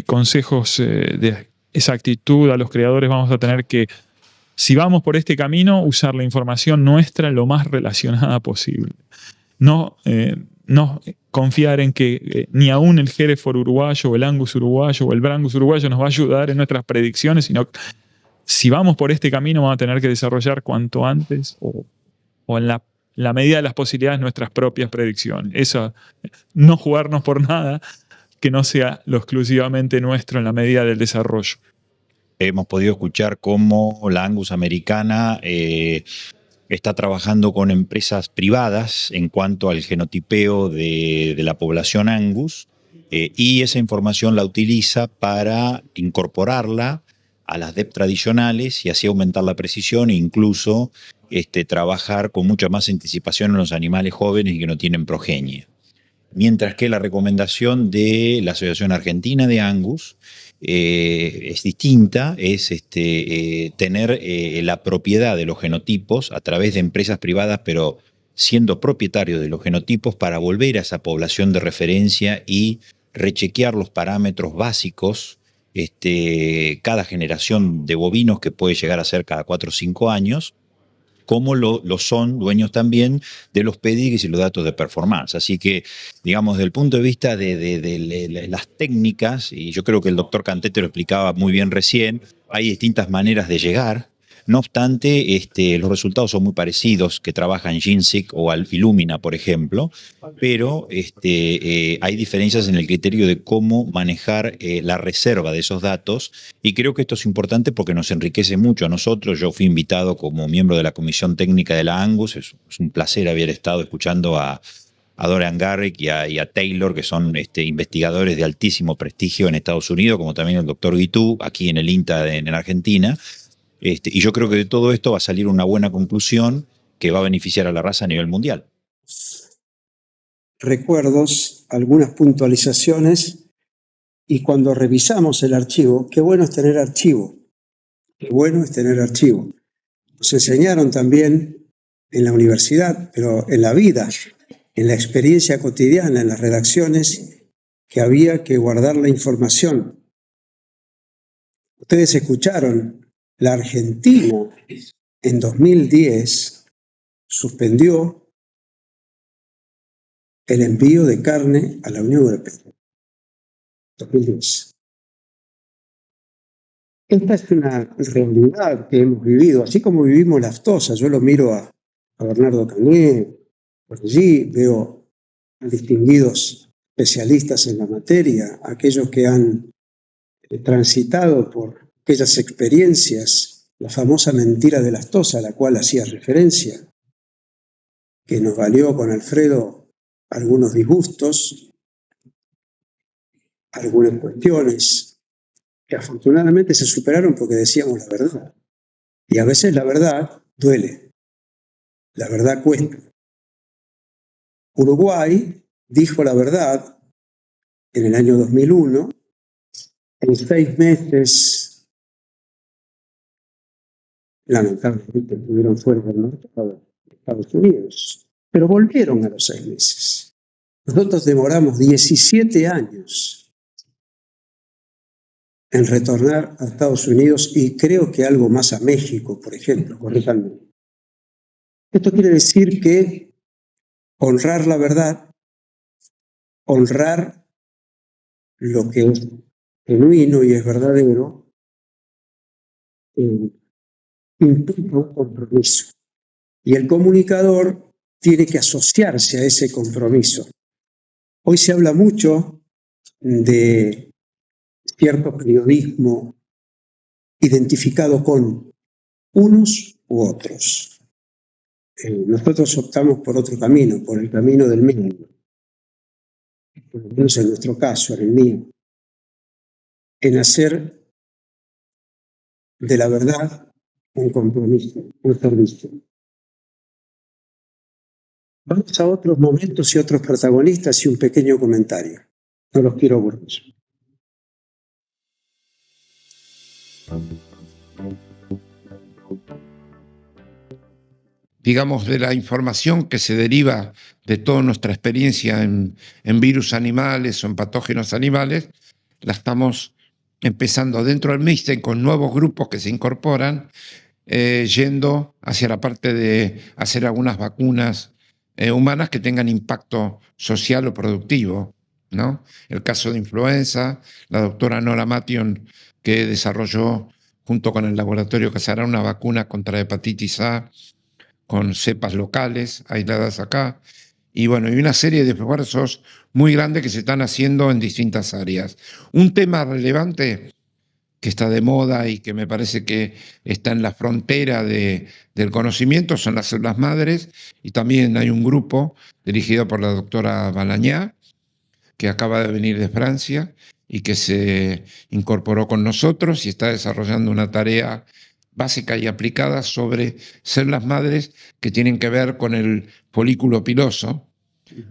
consejos de exactitud a los creadores vamos a tener que, si vamos por este camino, usar la información nuestra lo más relacionada posible. No confiar en que ni aún el Hereford uruguayo o el Angus uruguayo o el Brangus uruguayo nos va a ayudar en nuestras predicciones, sino que si vamos por este camino vamos a tener que desarrollar cuanto antes o en la medida de las posibilidades nuestras propias predicciones. Eso, no jugarnos por nada que no sea lo exclusivamente nuestro en la medida del desarrollo. Hemos podido escuchar cómo la Angus americana está trabajando con empresas privadas en cuanto al genotipeo de la población Angus, y esa información la utiliza para incorporarla a las DEP tradicionales y así aumentar la precisión e incluso trabajar con mucha más anticipación en los animales jóvenes y que no tienen progenie. Mientras que la recomendación de la Asociación Argentina de Angus es distinta, es tener la propiedad de los genotipos a través de empresas privadas, pero siendo propietario de los genotipos para volver a esa población de referencia y rechequear los parámetros básicos cada generación de bovinos, que puede llegar a ser cada 4 o 5 años, como lo son dueños también de los pedigrees y los datos de performance. Así que, digamos, desde el punto de vista de las técnicas, y yo creo que el doctor Cantete lo explicaba muy bien recién, hay distintas maneras de llegar. No obstante, los resultados son muy parecidos, que trabajan GeneSeq o Illumina, por ejemplo, pero hay diferencias en el criterio de cómo manejar la reserva de esos datos, y creo que esto es importante porque nos enriquece mucho a nosotros. Yo fui invitado como miembro de la Comisión Técnica de la Angus, es un placer haber estado escuchando a Dorian Garrick y a Taylor, que son investigadores de altísimo prestigio en Estados Unidos, como también el doctor Guitú, aquí en el INTA en Argentina. Y yo creo que de todo esto va a salir una buena conclusión que va a beneficiar a la raza a nivel mundial. Recuerdos, algunas puntualizaciones, y cuando revisamos el archivo, qué bueno es tener archivo, qué bueno es tener archivo. Nos enseñaron también en la universidad, pero en la vida, en la experiencia cotidiana, en las redacciones, que había que guardar la información. Ustedes escucharon, la Argentina en 2010 suspendió el envío de carne a la Unión Europea. 2010. Esta es una realidad que hemos vivido, así como vivimos la aftosa. Yo lo miro a Bernardo Cané, por allí veo a distinguidos especialistas en la materia, aquellos que han transitado por aquellas experiencias, la famosa mentira de la aftosa a la cual hacía referencia, que nos valió con Alfredo algunos disgustos, algunas cuestiones que afortunadamente se superaron porque decíamos la verdad. Y a veces la verdad duele, la verdad cuesta. Uruguay dijo la verdad en el año 2001, en 6 meses, lamentablemente estuvieron fuera del mercado de Estados Unidos, pero volvieron a los 6 meses. Nosotros demoramos 17 años en retornar a Estados Unidos y creo que algo más a México, por ejemplo, corríjanme. Esto quiere decir que honrar la verdad, honrar lo que es genuino y es verdadero, implica un compromiso. Y el comunicador tiene que asociarse a ese compromiso. Hoy se habla mucho de cierto periodismo identificado con unos u otros. Nosotros optamos por otro camino, por el camino del medio. Por lo menos en nuestro caso, en el mío. En hacer de la verdad un compromiso, un servicio. Vamos a otros momentos y otros protagonistas y un pequeño comentario. No los quiero aburrir. Digamos, de la información que se deriva de toda nuestra experiencia en virus animales o en patógenos animales, la estamos empezando dentro del MISTEN con nuevos grupos que se incorporan, yendo hacia la parte de hacer algunas vacunas humanas que tengan impacto social o productivo, ¿no? El caso de influenza, la doctora Nora Mation, que desarrolló junto con el laboratorio Casará una vacuna contra hepatitis A con cepas locales aisladas acá, y bueno, y una serie de esfuerzos muy grandes que se están haciendo en distintas áreas. Un tema relevante que está de moda y que me parece que está en la frontera del conocimiento son las células madres, y también hay un grupo dirigido por la doctora Balañá, que acaba de venir de Francia y que se incorporó con nosotros y está desarrollando una tarea básica y aplicada sobre células madres que tienen que ver con el folículo piloso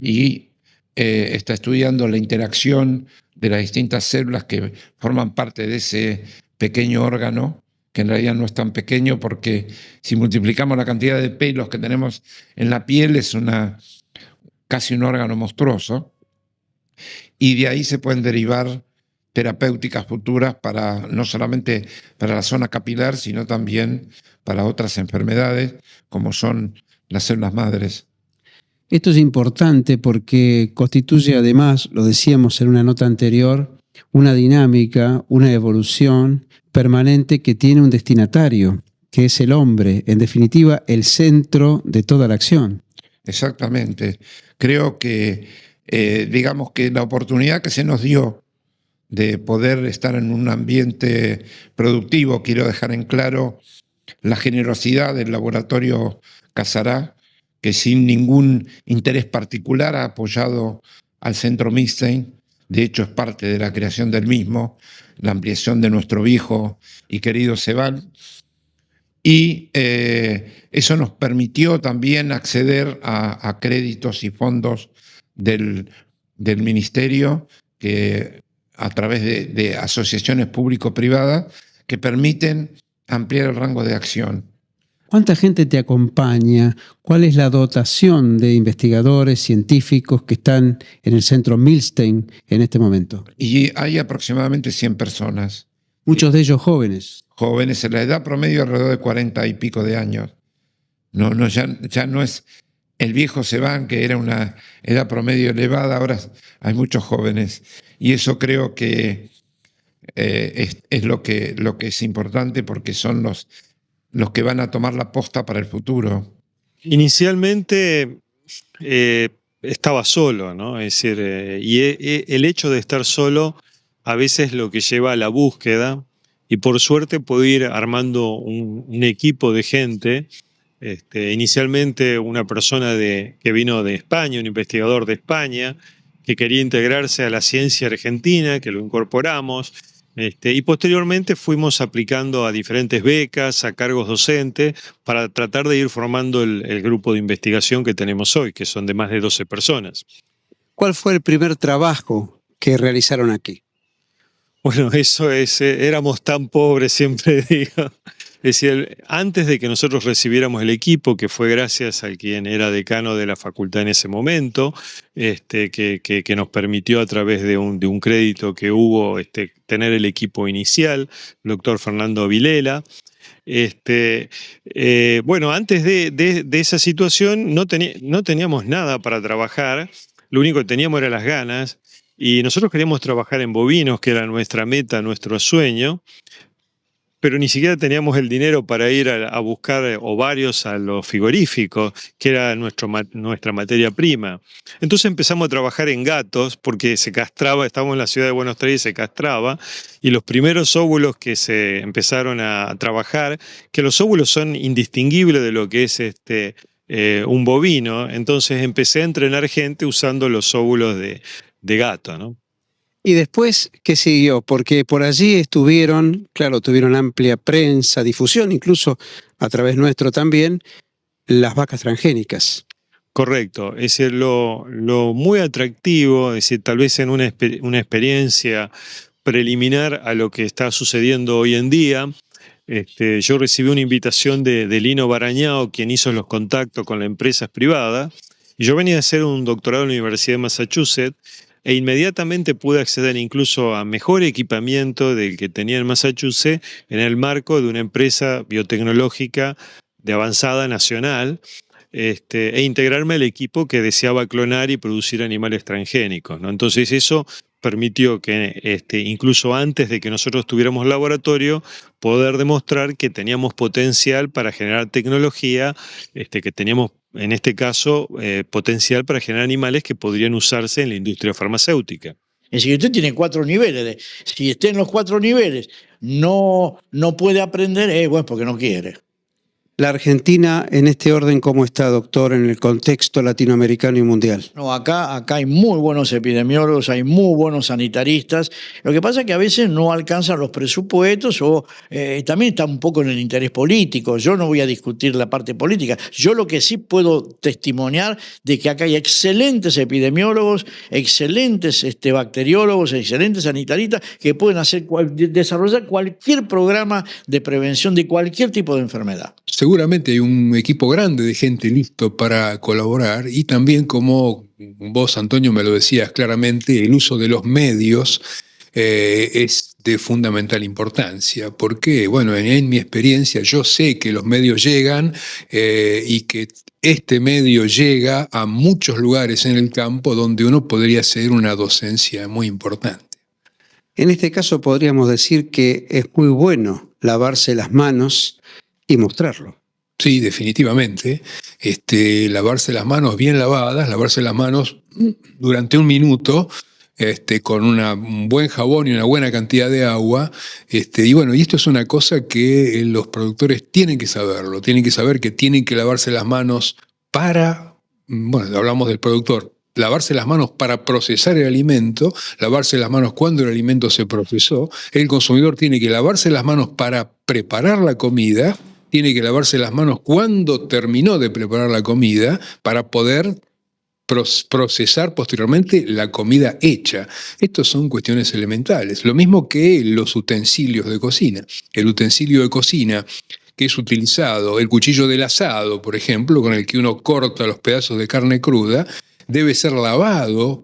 y está estudiando la interacción de las distintas células que forman parte de ese pequeño órgano, que en realidad no es tan pequeño porque si multiplicamos la cantidad de pelos que tenemos en la piel es casi un órgano monstruoso, y de ahí se pueden derivar terapéuticas futuras no solamente para la zona capilar, sino también para otras enfermedades como son las células madres. Esto es importante porque constituye además, lo decíamos en una nota anterior, una dinámica, una evolución permanente que tiene un destinatario, que es el hombre, en definitiva el centro de toda la acción. Exactamente. Creo que, digamos que la oportunidad que se nos dio de poder estar en un ambiente productivo, quiero dejar en claro la generosidad del laboratorio Casará, que sin ningún interés particular ha apoyado al Centro Milstein. De hecho, es parte de la creación del mismo, la ampliación de nuestro viejo y querido CEBAL. Y eso nos permitió también acceder a créditos y fondos del Ministerio que, a través de asociaciones público-privadas que permiten ampliar el rango de acción. ¿Cuánta gente te acompaña? ¿Cuál es la dotación de investigadores científicos que están en el Centro Milstein en este momento? Y hay aproximadamente 100 personas. Muchos de ellos jóvenes. Jóvenes, en la edad promedio alrededor de 40 y pico de años. Ya no es el viejo Seban, que era una edad promedio elevada, ahora hay muchos jóvenes. Y eso creo que es lo que es importante, porque son los que van a tomar la posta para el futuro. Inicialmente estaba solo, ¿no? Es decir, el hecho de estar solo a veces lo que lleva a la búsqueda, y por suerte pude ir armando un equipo de gente. Inicialmente una persona que vino de España, un investigador de España, que quería integrarse a la ciencia argentina, que lo incorporamos. Y posteriormente fuimos aplicando a diferentes becas, a cargos docentes, para tratar de ir formando el grupo de investigación que tenemos hoy, que son de más de 12 personas. ¿Cuál fue el primer trabajo que realizaron aquí? Bueno, eso es, éramos tan pobres, siempre digo. Es decir, antes de que nosotros recibiéramos el equipo, que fue gracias al quien era decano de la facultad en ese momento, que nos permitió a través de un crédito que hubo tener el equipo inicial, el doctor Fernando Vilela. Bueno, antes de esa situación no teníamos nada para trabajar, lo único que teníamos era las ganas, y nosotros queríamos trabajar en bovinos, que era nuestra meta, nuestro sueño, pero ni siquiera teníamos el dinero para ir a buscar ovarios a los frigoríficos, que era nuestra materia prima. Entonces empezamos a trabajar en gatos, porque se castraba, estábamos en la ciudad de Buenos Aires y se castraba, y los primeros óvulos que se empezaron a trabajar, que los óvulos son indistinguibles de lo que es un bovino, entonces empecé a entrenar gente usando los óvulos de gato, ¿no? ¿Y después qué siguió? Porque por allí estuvieron, claro, tuvieron amplia prensa, difusión, incluso a través nuestro también, las vacas transgénicas. Correcto, es decir, lo muy atractivo, es decir, tal vez en una experiencia preliminar a lo que está sucediendo hoy en día. Yo recibí una invitación de Lino Barañao, quien hizo los contactos con las empresas privadas, y yo venía a hacer un doctorado en la Universidad de Massachusetts, e inmediatamente pude acceder incluso a mejor equipamiento del que tenía en Massachusetts en el marco de una empresa biotecnológica de avanzada nacional, e integrarme al equipo que deseaba clonar y producir animales transgénicos, ¿no? Entonces eso permitió que incluso antes de que nosotros tuviéramos laboratorio, poder demostrar que teníamos potencial para generar tecnología, que teníamos en este caso potencial para generar animales que podrían usarse en la industria farmacéutica. Es decir, usted tiene 4 niveles. Si está en los 4 niveles, no puede aprender, bueno, porque no quiere. La Argentina, en este orden, ¿cómo está, doctor, en el contexto latinoamericano y mundial? No, acá hay muy buenos epidemiólogos, hay muy buenos sanitaristas. Lo que pasa es que a veces no alcanzan los presupuestos o también está un poco en el interés político. Yo no voy a discutir la parte política. Yo lo que sí puedo testimoniar de que acá hay excelentes epidemiólogos, excelentes bacteriólogos, excelentes sanitaristas que pueden desarrollar cualquier programa de prevención de cualquier tipo de enfermedad. Seguramente hay un equipo grande de gente listo para colaborar y también, como vos, Antonio, me lo decías claramente, el uso de los medios es de fundamental importancia, porque, bueno, en mi experiencia yo sé que los medios llegan y que este medio llega a muchos lugares en el campo donde uno podría hacer una docencia muy importante. En este caso podríamos decir que es muy bueno lavarse las manos y mostrarlo. Sí, definitivamente. Lavarse las manos bien lavadas, lavarse las manos durante un minuto, con un buen jabón y una buena cantidad de agua. Y bueno, y esto es una cosa que los productores tienen que saberlo, tienen que saber que tienen que lavarse las manos bueno, hablamos del productor, lavarse las manos para procesar el alimento, lavarse las manos cuando el alimento se procesó. El consumidor tiene que lavarse las manos para preparar la comida, tiene que lavarse las manos cuando terminó de preparar la comida para poder procesar posteriormente la comida hecha. Estas son cuestiones elementales. Lo mismo que los utensilios de cocina. El utensilio de cocina que es utilizado, el cuchillo del asado, por ejemplo, con el que uno corta los pedazos de carne cruda, debe ser lavado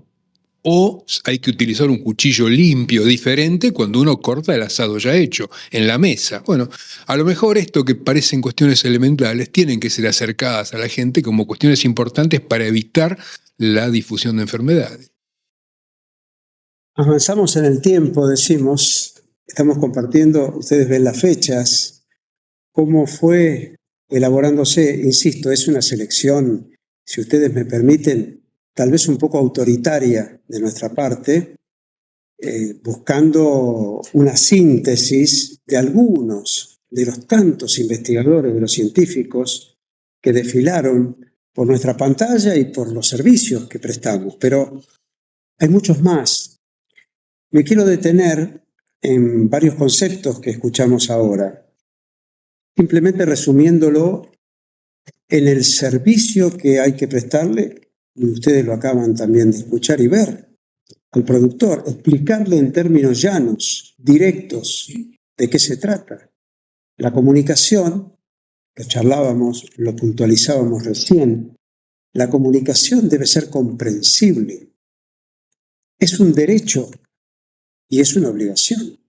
o hay que utilizar un cuchillo limpio, diferente, cuando uno corta el asado ya hecho en la mesa. Bueno, a lo mejor esto que parecen cuestiones elementales tienen que ser acercadas a la gente como cuestiones importantes para evitar la difusión de enfermedades. Avanzamos en el tiempo, decimos, estamos compartiendo, ustedes ven las fechas, cómo fue elaborándose, insisto, es una selección, si ustedes me permiten, tal vez un poco autoritaria de nuestra parte, buscando una síntesis de algunos de los tantos investigadores, de los científicos que desfilaron por nuestra pantalla y por los servicios que prestamos, pero hay muchos más. Me quiero detener en varios conceptos que escuchamos ahora, simplemente resumiéndolo en el servicio que hay que prestarle, y ustedes lo acaban también de escuchar y ver, al productor, explicarle en términos llanos, directos, de qué se trata. La comunicación, lo charlábamos, lo puntualizábamos recién, la comunicación debe ser comprensible. Es un derecho y es una obligación.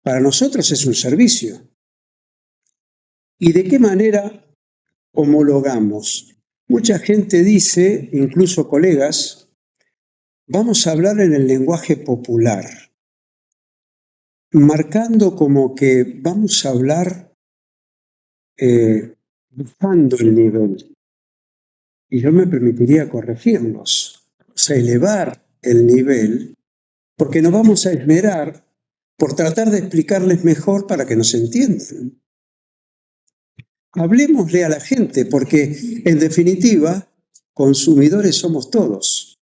Para nosotros es un servicio. ¿Y de qué manera homologamos? Mucha gente dice, incluso colegas, vamos a hablar en el lenguaje popular, marcando como que vamos a hablar bajando el nivel. Y yo me permitiría corregirlos, o sea, elevar el nivel, porque nos vamos a esmerar por tratar de explicarles mejor para que nos entiendan. Hablemosle a la gente, porque en definitiva, consumidores somos todos.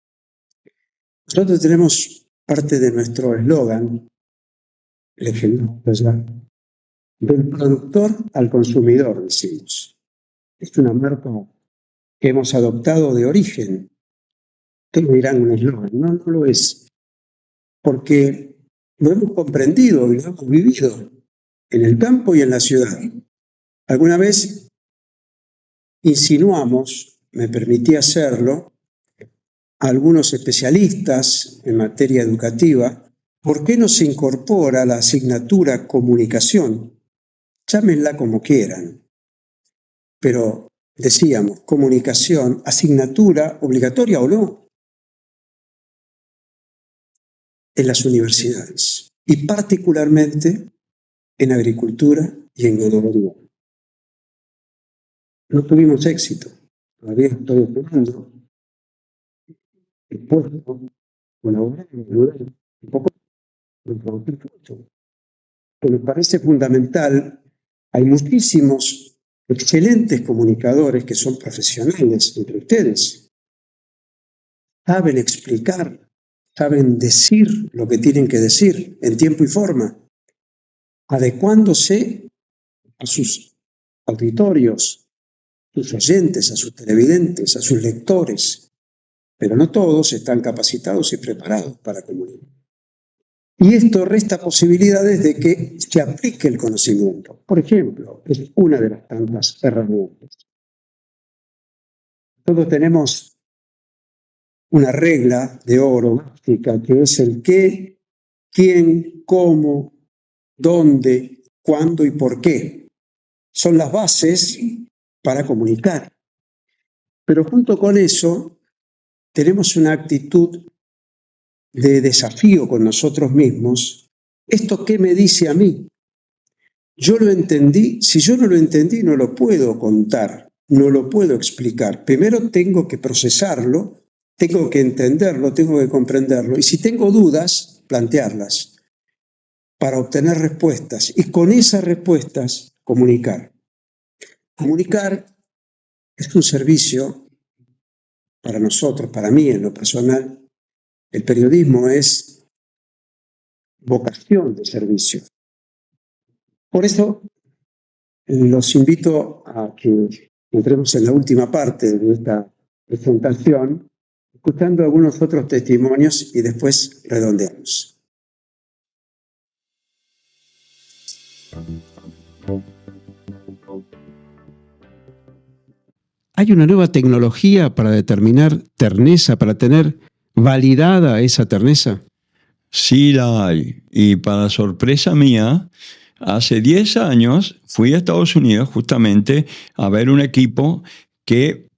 Nosotros tenemos parte de nuestro eslogan, legendario, del productor al consumidor, decimos. Es una marca que hemos adoptado de origen. Ustedes dirán un eslogan, no lo es, porque lo hemos comprendido y lo hemos vivido en el campo y en la ciudad. Alguna vez insinuamos, me permití hacerlo, a algunos especialistas en materia educativa, ¿por qué no se incorpora la asignatura comunicación? Llámenla como quieran. Pero decíamos, comunicación, asignatura obligatoria o no, en las universidades y particularmente en agricultura y en ganadería. No tuvimos éxito, todavía estoy esperando el puesto, colaborar, un poco, que me parece fundamental. Hay muchísimos excelentes comunicadores que son profesionales entre ustedes. Saben explicar, saben decir lo que tienen que decir en tiempo y forma, adecuándose a sus auditorios, a sus oyentes, a sus televidentes, a sus lectores. Pero no todos están capacitados y preparados para comunicar. Y esto resta posibilidades de que se aplique el conocimiento. Por ejemplo, es una de las tantas herramientas. Todos tenemos una regla de oro básica que es el qué, quién, cómo, dónde, cuándo y por qué. Son las bases para comunicar. Pero junto con eso tenemos una actitud de desafío con nosotros mismos. ¿Esto qué me dice a mí? Yo lo entendí. Si yo no lo entendí, no lo puedo contar, no lo puedo explicar. Primero tengo que procesarlo, tengo que entenderlo, tengo que comprenderlo. Y si tengo dudas, plantearlas para obtener respuestas. Y con esas respuestas, comunicar. Comunicar es un servicio para nosotros, para mí en lo personal. El periodismo es vocación de servicio. Por eso los invito a que entremos en la última parte de esta presentación, escuchando algunos otros testimonios y después redondeamos. ¿Hay una nueva tecnología para determinar terneza, para tener validada esa terneza? Sí la hay. Y para sorpresa mía, hace 10 años fui a Estados Unidos justamente a ver un equipo que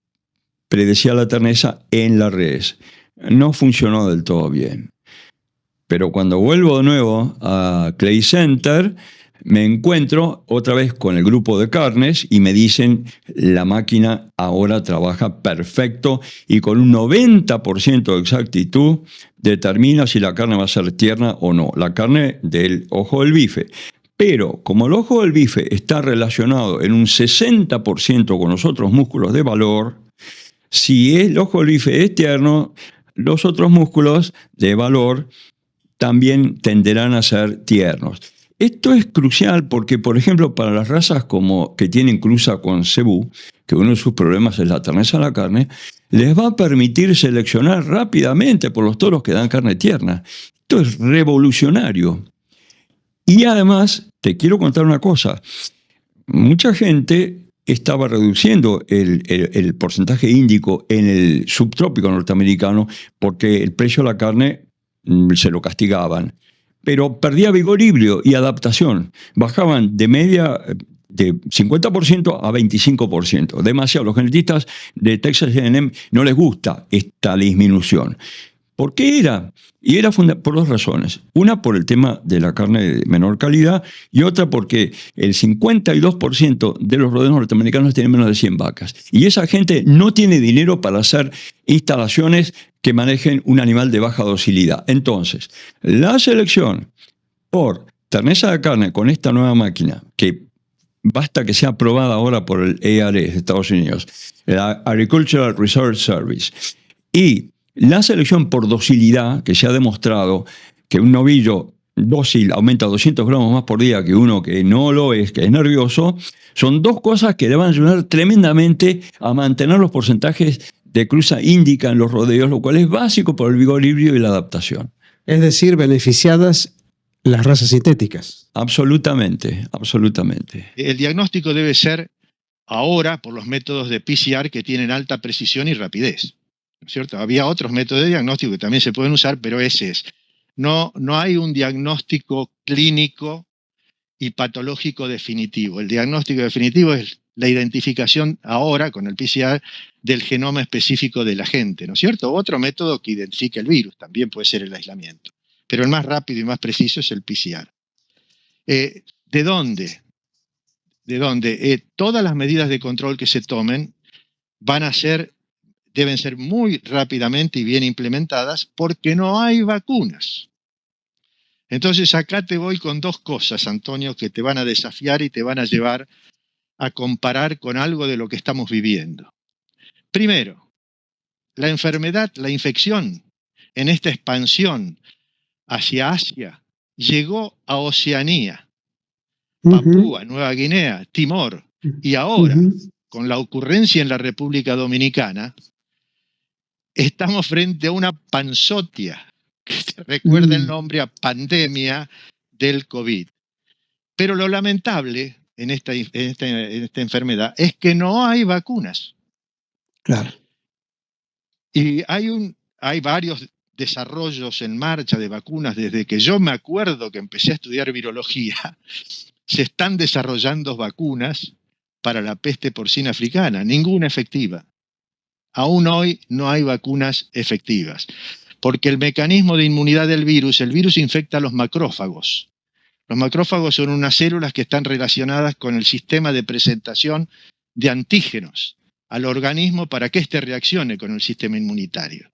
predecía la terneza en las redes. No funcionó del todo bien. Pero cuando vuelvo de nuevo a Clay Center, me encuentro otra vez con el grupo de carnes y me dicen la máquina ahora trabaja perfecto y con un 90% de exactitud determina si la carne va a ser tierna o no, la carne del ojo del bife. Pero como el ojo del bife está relacionado en un 60% con los otros músculos de valor, si el ojo del bife es tierno, los otros músculos de valor también tenderán a ser tiernos. Esto es crucial porque, por ejemplo, para las razas como que tienen cruza con cebú, que uno de sus problemas es la terneza de la carne, les va a permitir seleccionar rápidamente por los toros que dan carne tierna. Esto es revolucionario. Y además, te quiero contar una cosa. Mucha gente estaba reduciendo el porcentaje índico en el subtrópico norteamericano porque el precio de la carne se lo castigaban. Pero perdía vigor híbrido y adaptación. Bajaban de media de 50% a 25%. Demasiado. Los genetistas de Texas A&M no les gusta esta disminución. ¿Por qué era? Y era por dos razones. Una, por el tema de la carne de menor calidad, y otra porque el 52% de los rodeos norteamericanos tienen menos de 100 vacas. Y esa gente no tiene dinero para hacer instalaciones que manejen un animal de baja docilidad. Entonces, la selección por terneza de carne con esta nueva máquina, que basta que sea aprobada ahora por el ARS de Estados Unidos, la Agricultural Research Service, y la selección por docilidad, que se ha demostrado que un novillo dócil aumenta 200 gramos más por día que uno que no lo es, que es nervioso, son dos cosas que le van a ayudar tremendamente a mantener los porcentajes de cruza índica en los rodeos, lo cual es básico para el vigor híbrido y la adaptación. Es decir, beneficiadas las razas sintéticas. Absolutamente, absolutamente. El diagnóstico debe ser ahora por los métodos de PCR que tienen alta precisión y rapidez. ¿No es cierto? Había otros métodos de diagnóstico que también se pueden usar, pero ese es. No hay un diagnóstico clínico y patológico definitivo. El diagnóstico definitivo es la identificación ahora, con el PCR, del genoma específico de la gente, ¿no es cierto? Otro método que identifica el virus, también puede ser el aislamiento. Pero el más rápido y más preciso es el PCR. ¿De dónde? Todas las medidas de control que se tomen deben ser muy rápidamente y bien implementadas porque no hay vacunas. Entonces acá te voy con dos cosas, Antonio, que te van a desafiar y te van a llevar a comparar con algo de lo que estamos viviendo. Primero, la enfermedad, la infección, en esta expansión hacia Asia, llegó a Oceanía, Papúa, Nueva Guinea, Timor, y ahora, con la ocurrencia en la República Dominicana, estamos frente a una panzotia, que se recuerda el nombre a pandemia del COVID. Pero lo lamentable en esta enfermedad es que no hay vacunas. Claro. Y hay varios desarrollos en marcha de vacunas desde que yo me acuerdo que empecé a estudiar virología. Se están desarrollando vacunas para la peste porcina africana, ninguna efectiva. Aún hoy no hay vacunas efectivas, porque el mecanismo de inmunidad del virus, el virus infecta a los macrófagos. Los macrófagos son unas células que están relacionadas con el sistema de presentación de antígenos al organismo para que éste reaccione con el sistema inmunitario.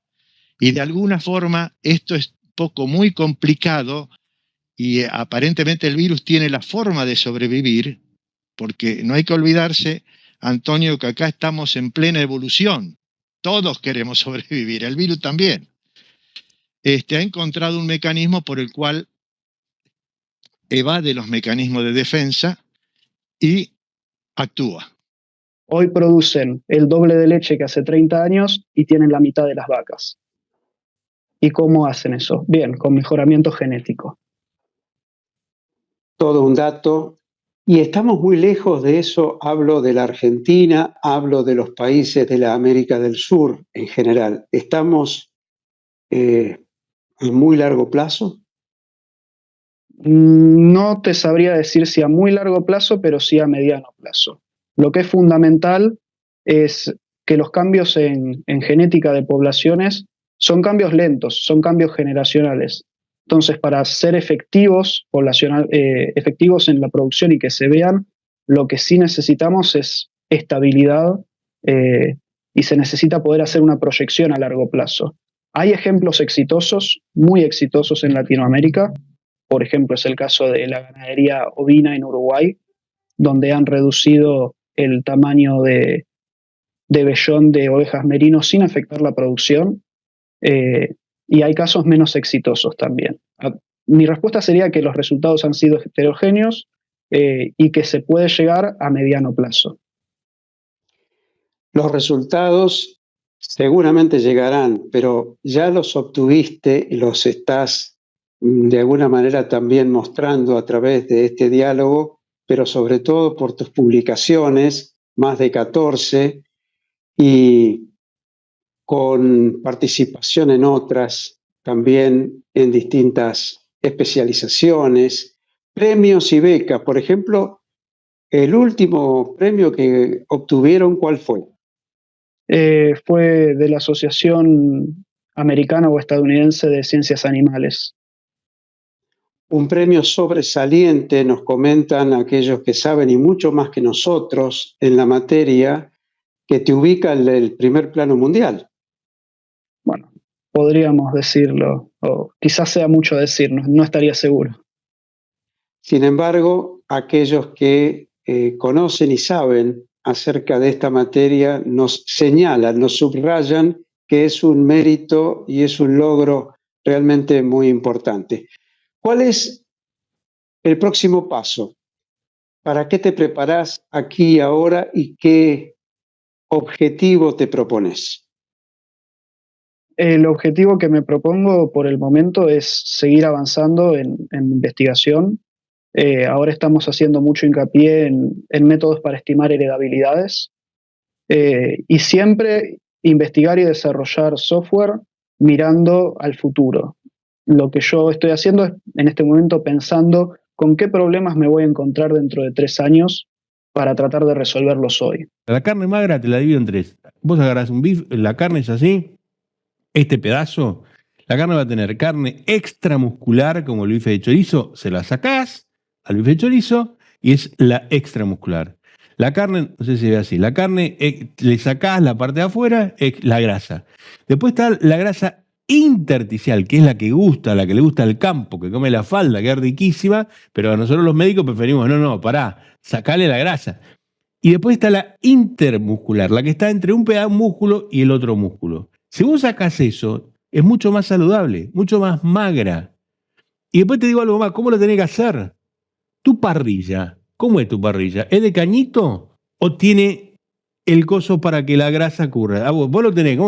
Y de alguna forma esto es un poco muy complicado y aparentemente el virus tiene la forma de sobrevivir, porque no hay que olvidarse, Antonio, que acá estamos en plena evolución. Todos queremos sobrevivir, el virus también. Ha encontrado un mecanismo por el cual evade los mecanismos de defensa y actúa. Hoy producen el doble de leche que hace 30 años y tienen la mitad de las vacas. ¿Y cómo hacen eso? Bien, con mejoramiento genético. Todo un dato. Y estamos muy lejos de eso. Hablo de la Argentina, hablo de los países de la América del Sur en general. ¿Estamos a muy largo plazo? No te sabría decir si a muy largo plazo, pero sí a mediano plazo. Lo que es fundamental es que los cambios en genética de poblaciones son cambios lentos, son cambios generacionales. Entonces, para ser efectivos en la producción y que se vean, lo que sí necesitamos es estabilidad y se necesita poder hacer una proyección a largo plazo. Hay ejemplos exitosos, muy exitosos en Latinoamérica. Por ejemplo, es el caso de la ganadería ovina en Uruguay, donde han reducido el tamaño de vellón de ovejas merino sin afectar la producción. Y hay casos menos exitosos también. Mi respuesta sería que los resultados han sido heterogéneos y que se puede llegar a mediano plazo. Los resultados seguramente llegarán, pero ya los obtuviste y los estás de alguna manera también mostrando a través de este diálogo, pero sobre todo por tus publicaciones, más de 14, y con participación en otras, también en distintas especializaciones, premios y becas. Por ejemplo, el último premio que obtuvieron, ¿cuál fue? Fue de la Asociación Americana o Estadounidense de Ciencias Animales. Un premio sobresaliente, nos comentan aquellos que saben y mucho más que nosotros en la materia, que te ubica en el primer plano mundial. Bueno, podríamos decirlo, o quizás sea mucho decirnos, no estaría seguro. Sin embargo, aquellos que conocen y saben acerca de esta materia nos señalan, nos subrayan que es un mérito y es un logro realmente muy importante. ¿Cuál es el próximo paso? ¿Para qué te preparás aquí y ahora y qué objetivo te propones? El objetivo que me propongo por el momento es seguir avanzando en investigación. Ahora estamos haciendo mucho hincapié en métodos para estimar heredabilidades y siempre investigar y desarrollar software mirando al futuro. Lo que yo estoy haciendo es en este momento pensando con qué problemas me voy a encontrar dentro de 3 años para tratar de resolverlos hoy. La carne magra te la divido en 3. Vos agarrás un bife, la carne es así, este pedazo, la carne va a tener carne extramuscular como el bife de chorizo, se la sacás al bife de chorizo y es la extramuscular. La carne, no sé si se ve así, la carne le sacás la parte de afuera, es la grasa. Después está la grasa intersticial, que es la que gusta, la que le gusta al campo, que come la falda, que es riquísima, pero a nosotros los médicos preferimos, no, pará, sacale la grasa. Y después está la intermuscular, la que está entre un pedazo de músculo y el otro músculo. Si vos sacás eso, es mucho más saludable, mucho más magra. Y después te digo algo más, ¿cómo lo tenés que hacer? Tu parrilla, ¿cómo es tu parrilla? ¿Es de cañito o tiene el coso para que la grasa curra? Vos lo tenés,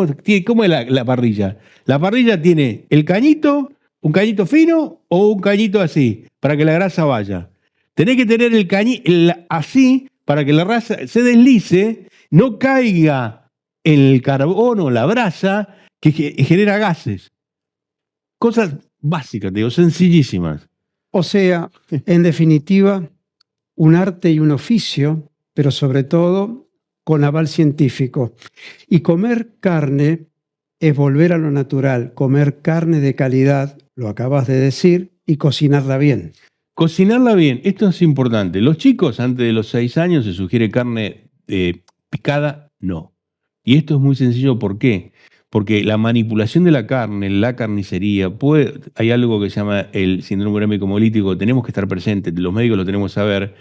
¿cómo es la parrilla? La parrilla tiene el cañito, un cañito fino o un cañito así, para que la grasa vaya. Tenés que tener el cañito así, para que la grasa se deslice, no caiga el carbono, la brasa, que genera gases. Cosas básicas, digo, sencillísimas. O sea, en definitiva, un arte y un oficio, pero sobre todo con aval científico. Y comer carne es volver a lo natural, comer carne de calidad, lo acabas de decir, y cocinarla bien. Cocinarla bien, esto es importante. Los chicos antes de los 6 años se sugiere carne picada, no. Y esto es muy sencillo, ¿por qué? Porque la manipulación de la carne, la carnicería, hay algo que se llama el síndrome urémico hemolítico, tenemos que estar presentes, los médicos lo tenemos que saber.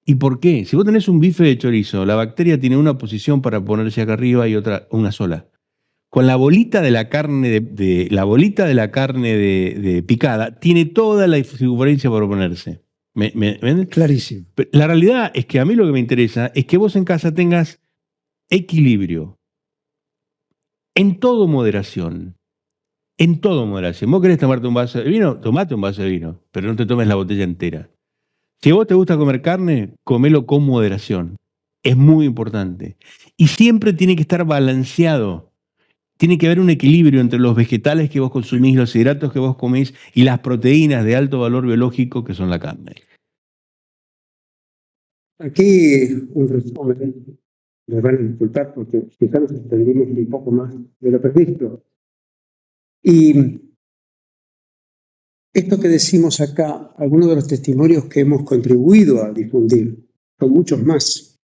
¿Y por qué? Si vos tenés un bife de chorizo, la bacteria tiene una posición para ponerse acá arriba y otra, una sola. Con la bolita de la carne de picada, tiene toda la circunferencia para ponerse. ¿Me entiendes? Clarísimo. La realidad es que a mí lo que me interesa es que vos en casa tengas equilibrio. En todo moderación. En todo moderación. Vos querés tomarte un vaso de vino, tomate un vaso de vino, pero no te tomes la botella entera. Si a vos te gusta comer carne, comelo con moderación. Es muy importante. Y siempre tiene que estar balanceado. Tiene que haber un equilibrio entre los vegetales que vos consumís, los hidratos que vos comés y las proteínas de alto valor biológico que son la carne. Aquí un resumen. Me van a disculpar porque quizás nos entendimos un poco más de lo previsto. Y esto que decimos acá, algunos de los testimonios que hemos contribuido a difundir, son muchos más.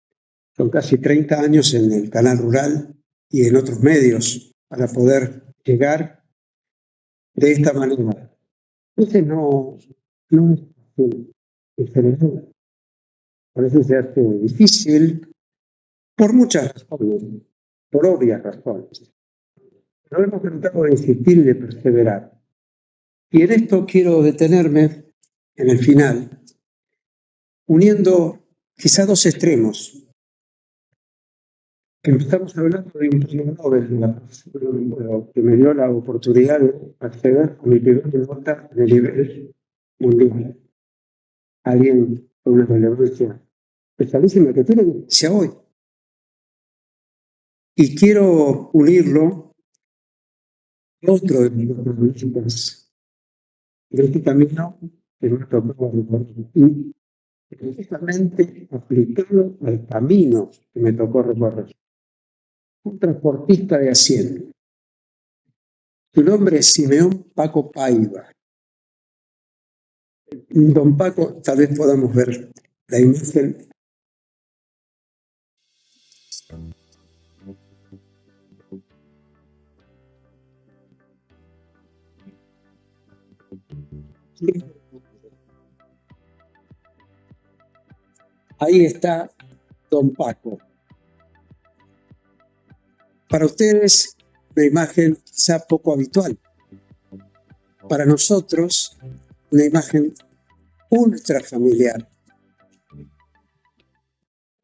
Son casi 30 años en el Canal Rural y en otros medios para poder llegar de esta manera. Entonces no es fácil en general. A veces se hace difícil por muchas razones, por obvias razones. Pero hemos tratado de insistir y de perseverar. Y en esto quiero detenerme en el final, uniendo quizá dos extremos. Empezamos hablando de un premio Nobel de la Paz, que me dio la oportunidad de acceder a mi primera nota de nivel mundial. Alguien con una relevancia especialísima que tiene iglesia hoy. Y quiero unirlo a otro de mis protagonistas de este camino que me ha tocado recorrer. Y precisamente aplicado al camino que me tocó recorrer. Un transportista de Hacienda. Su nombre es Simeón Paco Paiva. Don Paco, tal vez podamos ver la imagen. Ahí está Don Paco. Para ustedes, una imagen quizá poco habitual. Para nosotros, una imagen ultra familiar.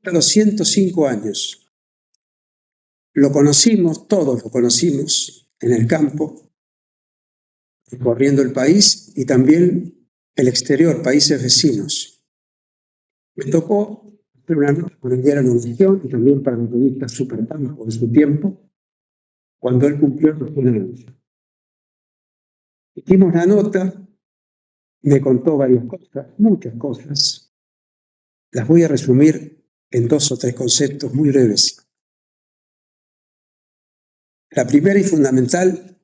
A los 105 años. Lo conocimos, todos lo conocimos, en el campo, recorriendo el país y también el exterior, países vecinos. Me tocó hacer una nota con el diario Nación y también para la revista Supertampo de su tiempo, cuando él cumplió los 100 años. Hicimos la nota, me contó varias cosas, muchas cosas. Las voy a resumir en 2 o 3 conceptos muy breves. La primera y fundamental,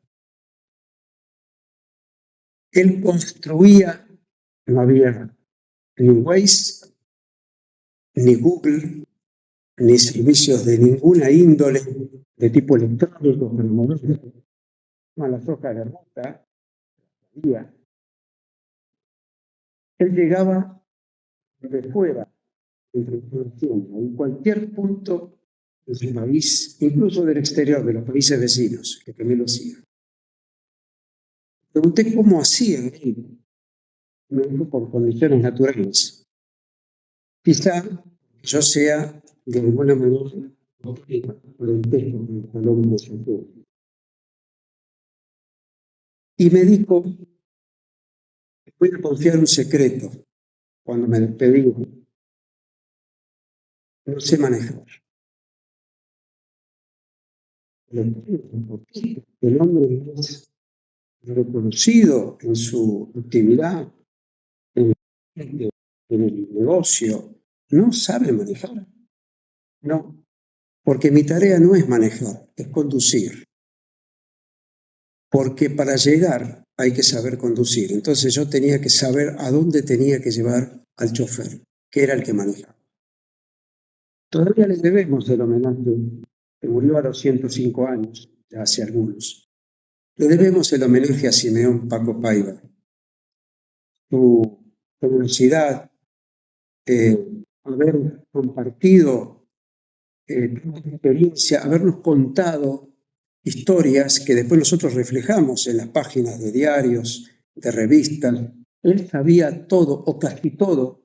él construía, no había ni Waze, ni Google, ni servicios de ninguna índole de tipo electrónico, pero moverse a las hojas de ruta. Él llegaba de fuera entre en cualquier punto de su país, incluso del exterior, de los países vecinos, que también lo hacían. Pregunté cómo hacían ahí. Me dijo por condiciones naturales. Quizá yo sea de alguna manera y me dijo, voy a confiar un secreto cuando me despedí. No sé manejar. El hombre es reconocido en su actividad, en el negocio, no sabe manejar. No, porque mi tarea no es manejar, es conducir. Porque para llegar hay que saber conducir. Entonces yo tenía que saber a dónde tenía que llevar al chofer, que era el que manejaba. Todavía le debemos el homenaje, que murió a los 105 años, ya hace algunos. Le debemos el homenaje a Simeón Paco Paiva. Su generosidad, haber compartido experiencia, habernos contado historias que después nosotros reflejamos en las páginas de diarios, de revistas. Él sabía todo o casi todo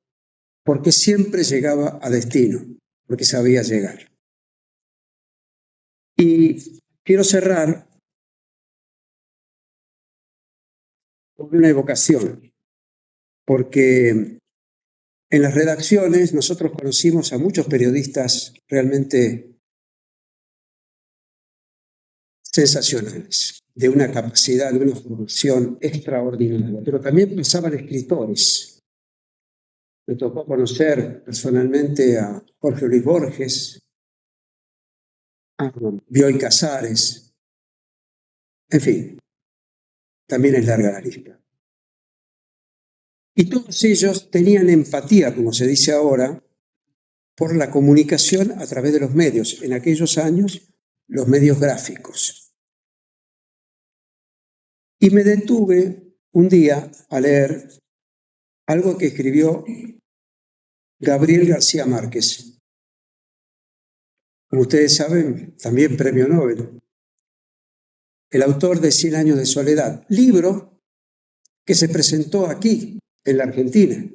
porque siempre llegaba a destino, porque sabía llegar. Y quiero cerrar con una evocación, porque en las redacciones nosotros conocimos a muchos periodistas realmente sensacionales, de una capacidad, de una formación extraordinaria, pero también pasaban escritores. Me tocó conocer personalmente a Jorge Luis Borges, a Bioy Casares, en fin, también es larga la lista. Y todos ellos tenían empatía, como se dice ahora, por la comunicación a través de los medios. En aquellos años, los medios gráficos. Y me detuve un día a leer algo que escribió Gabriel García Márquez. Como ustedes saben, también premio Nobel. El autor de 100 años de soledad. Libro que se presentó aquí, en la Argentina.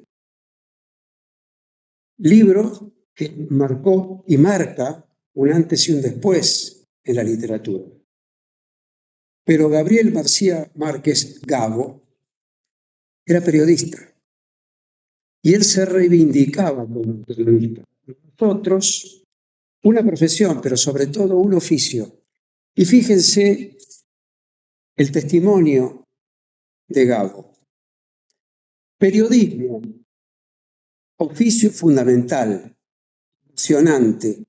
Libro que marcó y marca un antes y un después en la literatura. Pero Gabriel García Márquez, Gabo, era periodista. Y él se reivindicaba como periodista. Nosotros, una profesión, pero sobre todo un oficio. Y fíjense el testimonio de Gabo. Periodismo, oficio fundamental, apasionante,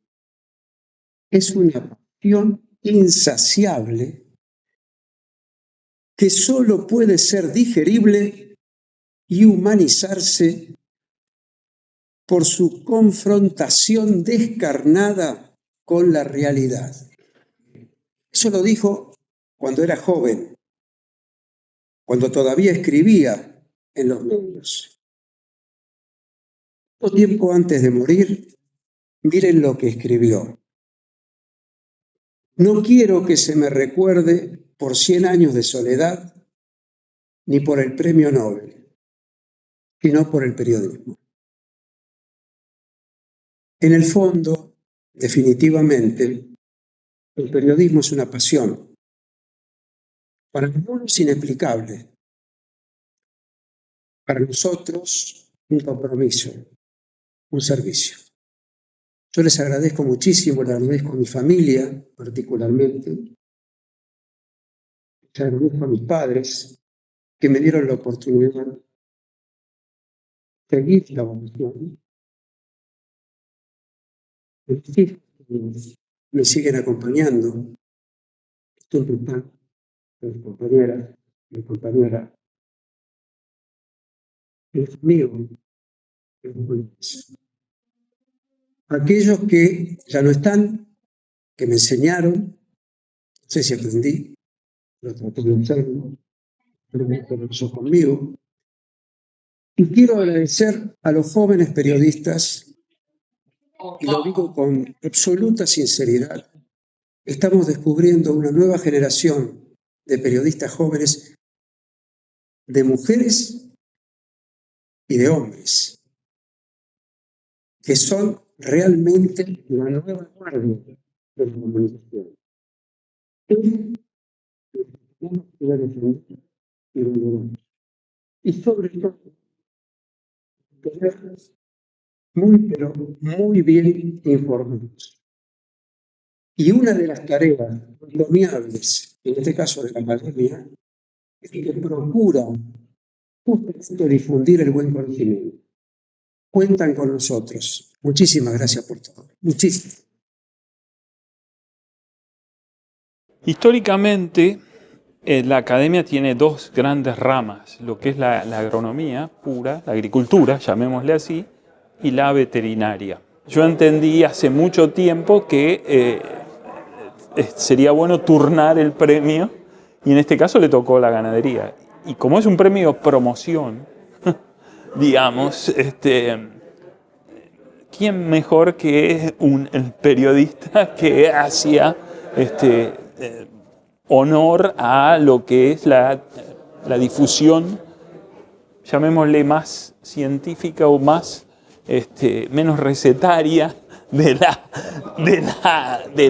es una pasión insaciable que solo puede ser digerible y humanizarse por su confrontación descarnada con la realidad. Eso lo dijo cuando era joven, cuando todavía escribía en los medios. Poco tiempo antes de morir, miren lo que escribió. No quiero que se me recuerde por 100 años de soledad, ni por el premio Nobel, sino por el periodismo. En el fondo, definitivamente, el periodismo es una pasión, para algunos inexplicable, para nosotros un compromiso, un servicio. Yo les agradezco muchísimo, les agradezco a mi familia particularmente, les agradezco a mis padres que me dieron la oportunidad de seguir la vocación. Me siguen acompañando. Estoy con mis compañeras, mi compañera, mis amigos, aquellos que ya no están, que me enseñaron, no sé si aprendí, pero traté de hacerlo, pero me comenzó conmigo. Y quiero agradecer a los jóvenes periodistas y lo digo con absoluta sinceridad, estamos descubriendo una nueva generación de periodistas jóvenes, de mujeres y de hombres, que son realmente la nueva guardia de la comunicación. Y sobre todo, pero muy bien informados. Y una de las tareas encomiables, en este caso de la academia, es que procura justamente difundir el buen conocimiento. Cuentan con nosotros. Muchísimas gracias por todo. Muchísimas. Históricamente, la academia tiene dos grandes ramas, lo que es la agronomía pura, la agricultura, llamémosle así, y la veterinaria. Yo entendí hace mucho tiempo que sería bueno turnar el premio, y en este caso le tocó la ganadería. Y como es un premio promoción, digamos, ¿quién mejor que el periodista que hacía honor a lo que es la difusión, llamémosle más científica o más, menos recetaria de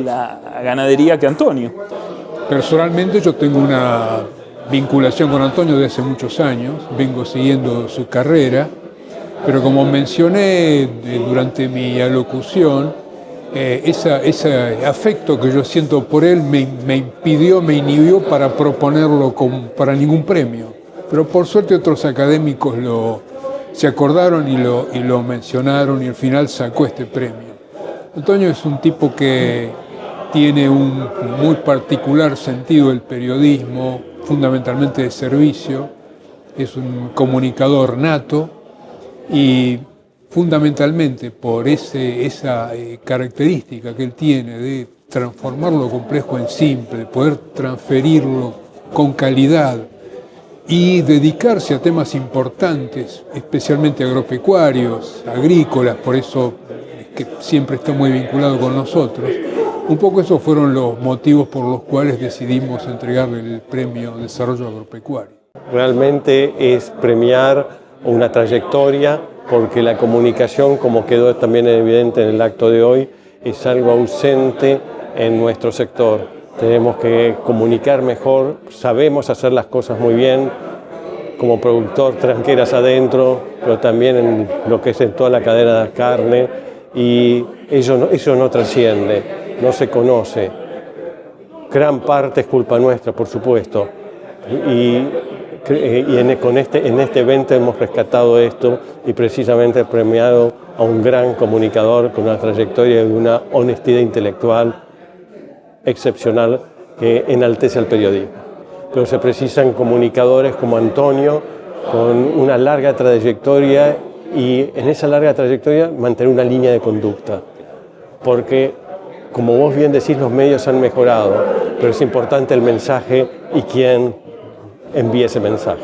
la ganadería que Antonio? Personalmente yo tengo una vinculación con Antonio de hace muchos años, vengo siguiendo su carrera, pero como mencioné durante mi alocución, ese afecto que yo siento por él me inhibió para proponerlo para ningún premio. Pero por suerte otros académicos se acordaron y lo mencionaron y al final sacó este premio. Antonio es un tipo que tiene un muy particular sentido del periodismo, fundamentalmente de servicio, es un comunicador nato y fundamentalmente por esa característica que él tiene de transformar lo complejo en simple, poder transferirlo con calidad y dedicarse a temas importantes, especialmente agropecuarios, agrícolas, por eso es que siempre está muy vinculado con nosotros. Un poco esos fueron los motivos por los cuales decidimos entregarle el Premio Desarrollo Agropecuario. Realmente es premiar una trayectoria, porque la comunicación, como quedó también evidente en el acto de hoy, es algo ausente en nuestro sector. Tenemos que comunicar mejor, sabemos hacer las cosas muy bien, como productor, tranqueras adentro, pero también en lo que es en toda la cadena de carne, y eso no trasciende. No se conoce. Gran parte es culpa nuestra, por supuesto. Y en este evento hemos rescatado esto y precisamente premiado a un gran comunicador con una trayectoria y una honestidad intelectual excepcional que enaltece al periodismo. Pero se precisan comunicadores como Antonio, con una larga trayectoria y en esa larga trayectoria mantener una línea de conducta. Porque como vos bien decís, los medios han mejorado, pero es importante el mensaje y quién envía ese mensaje.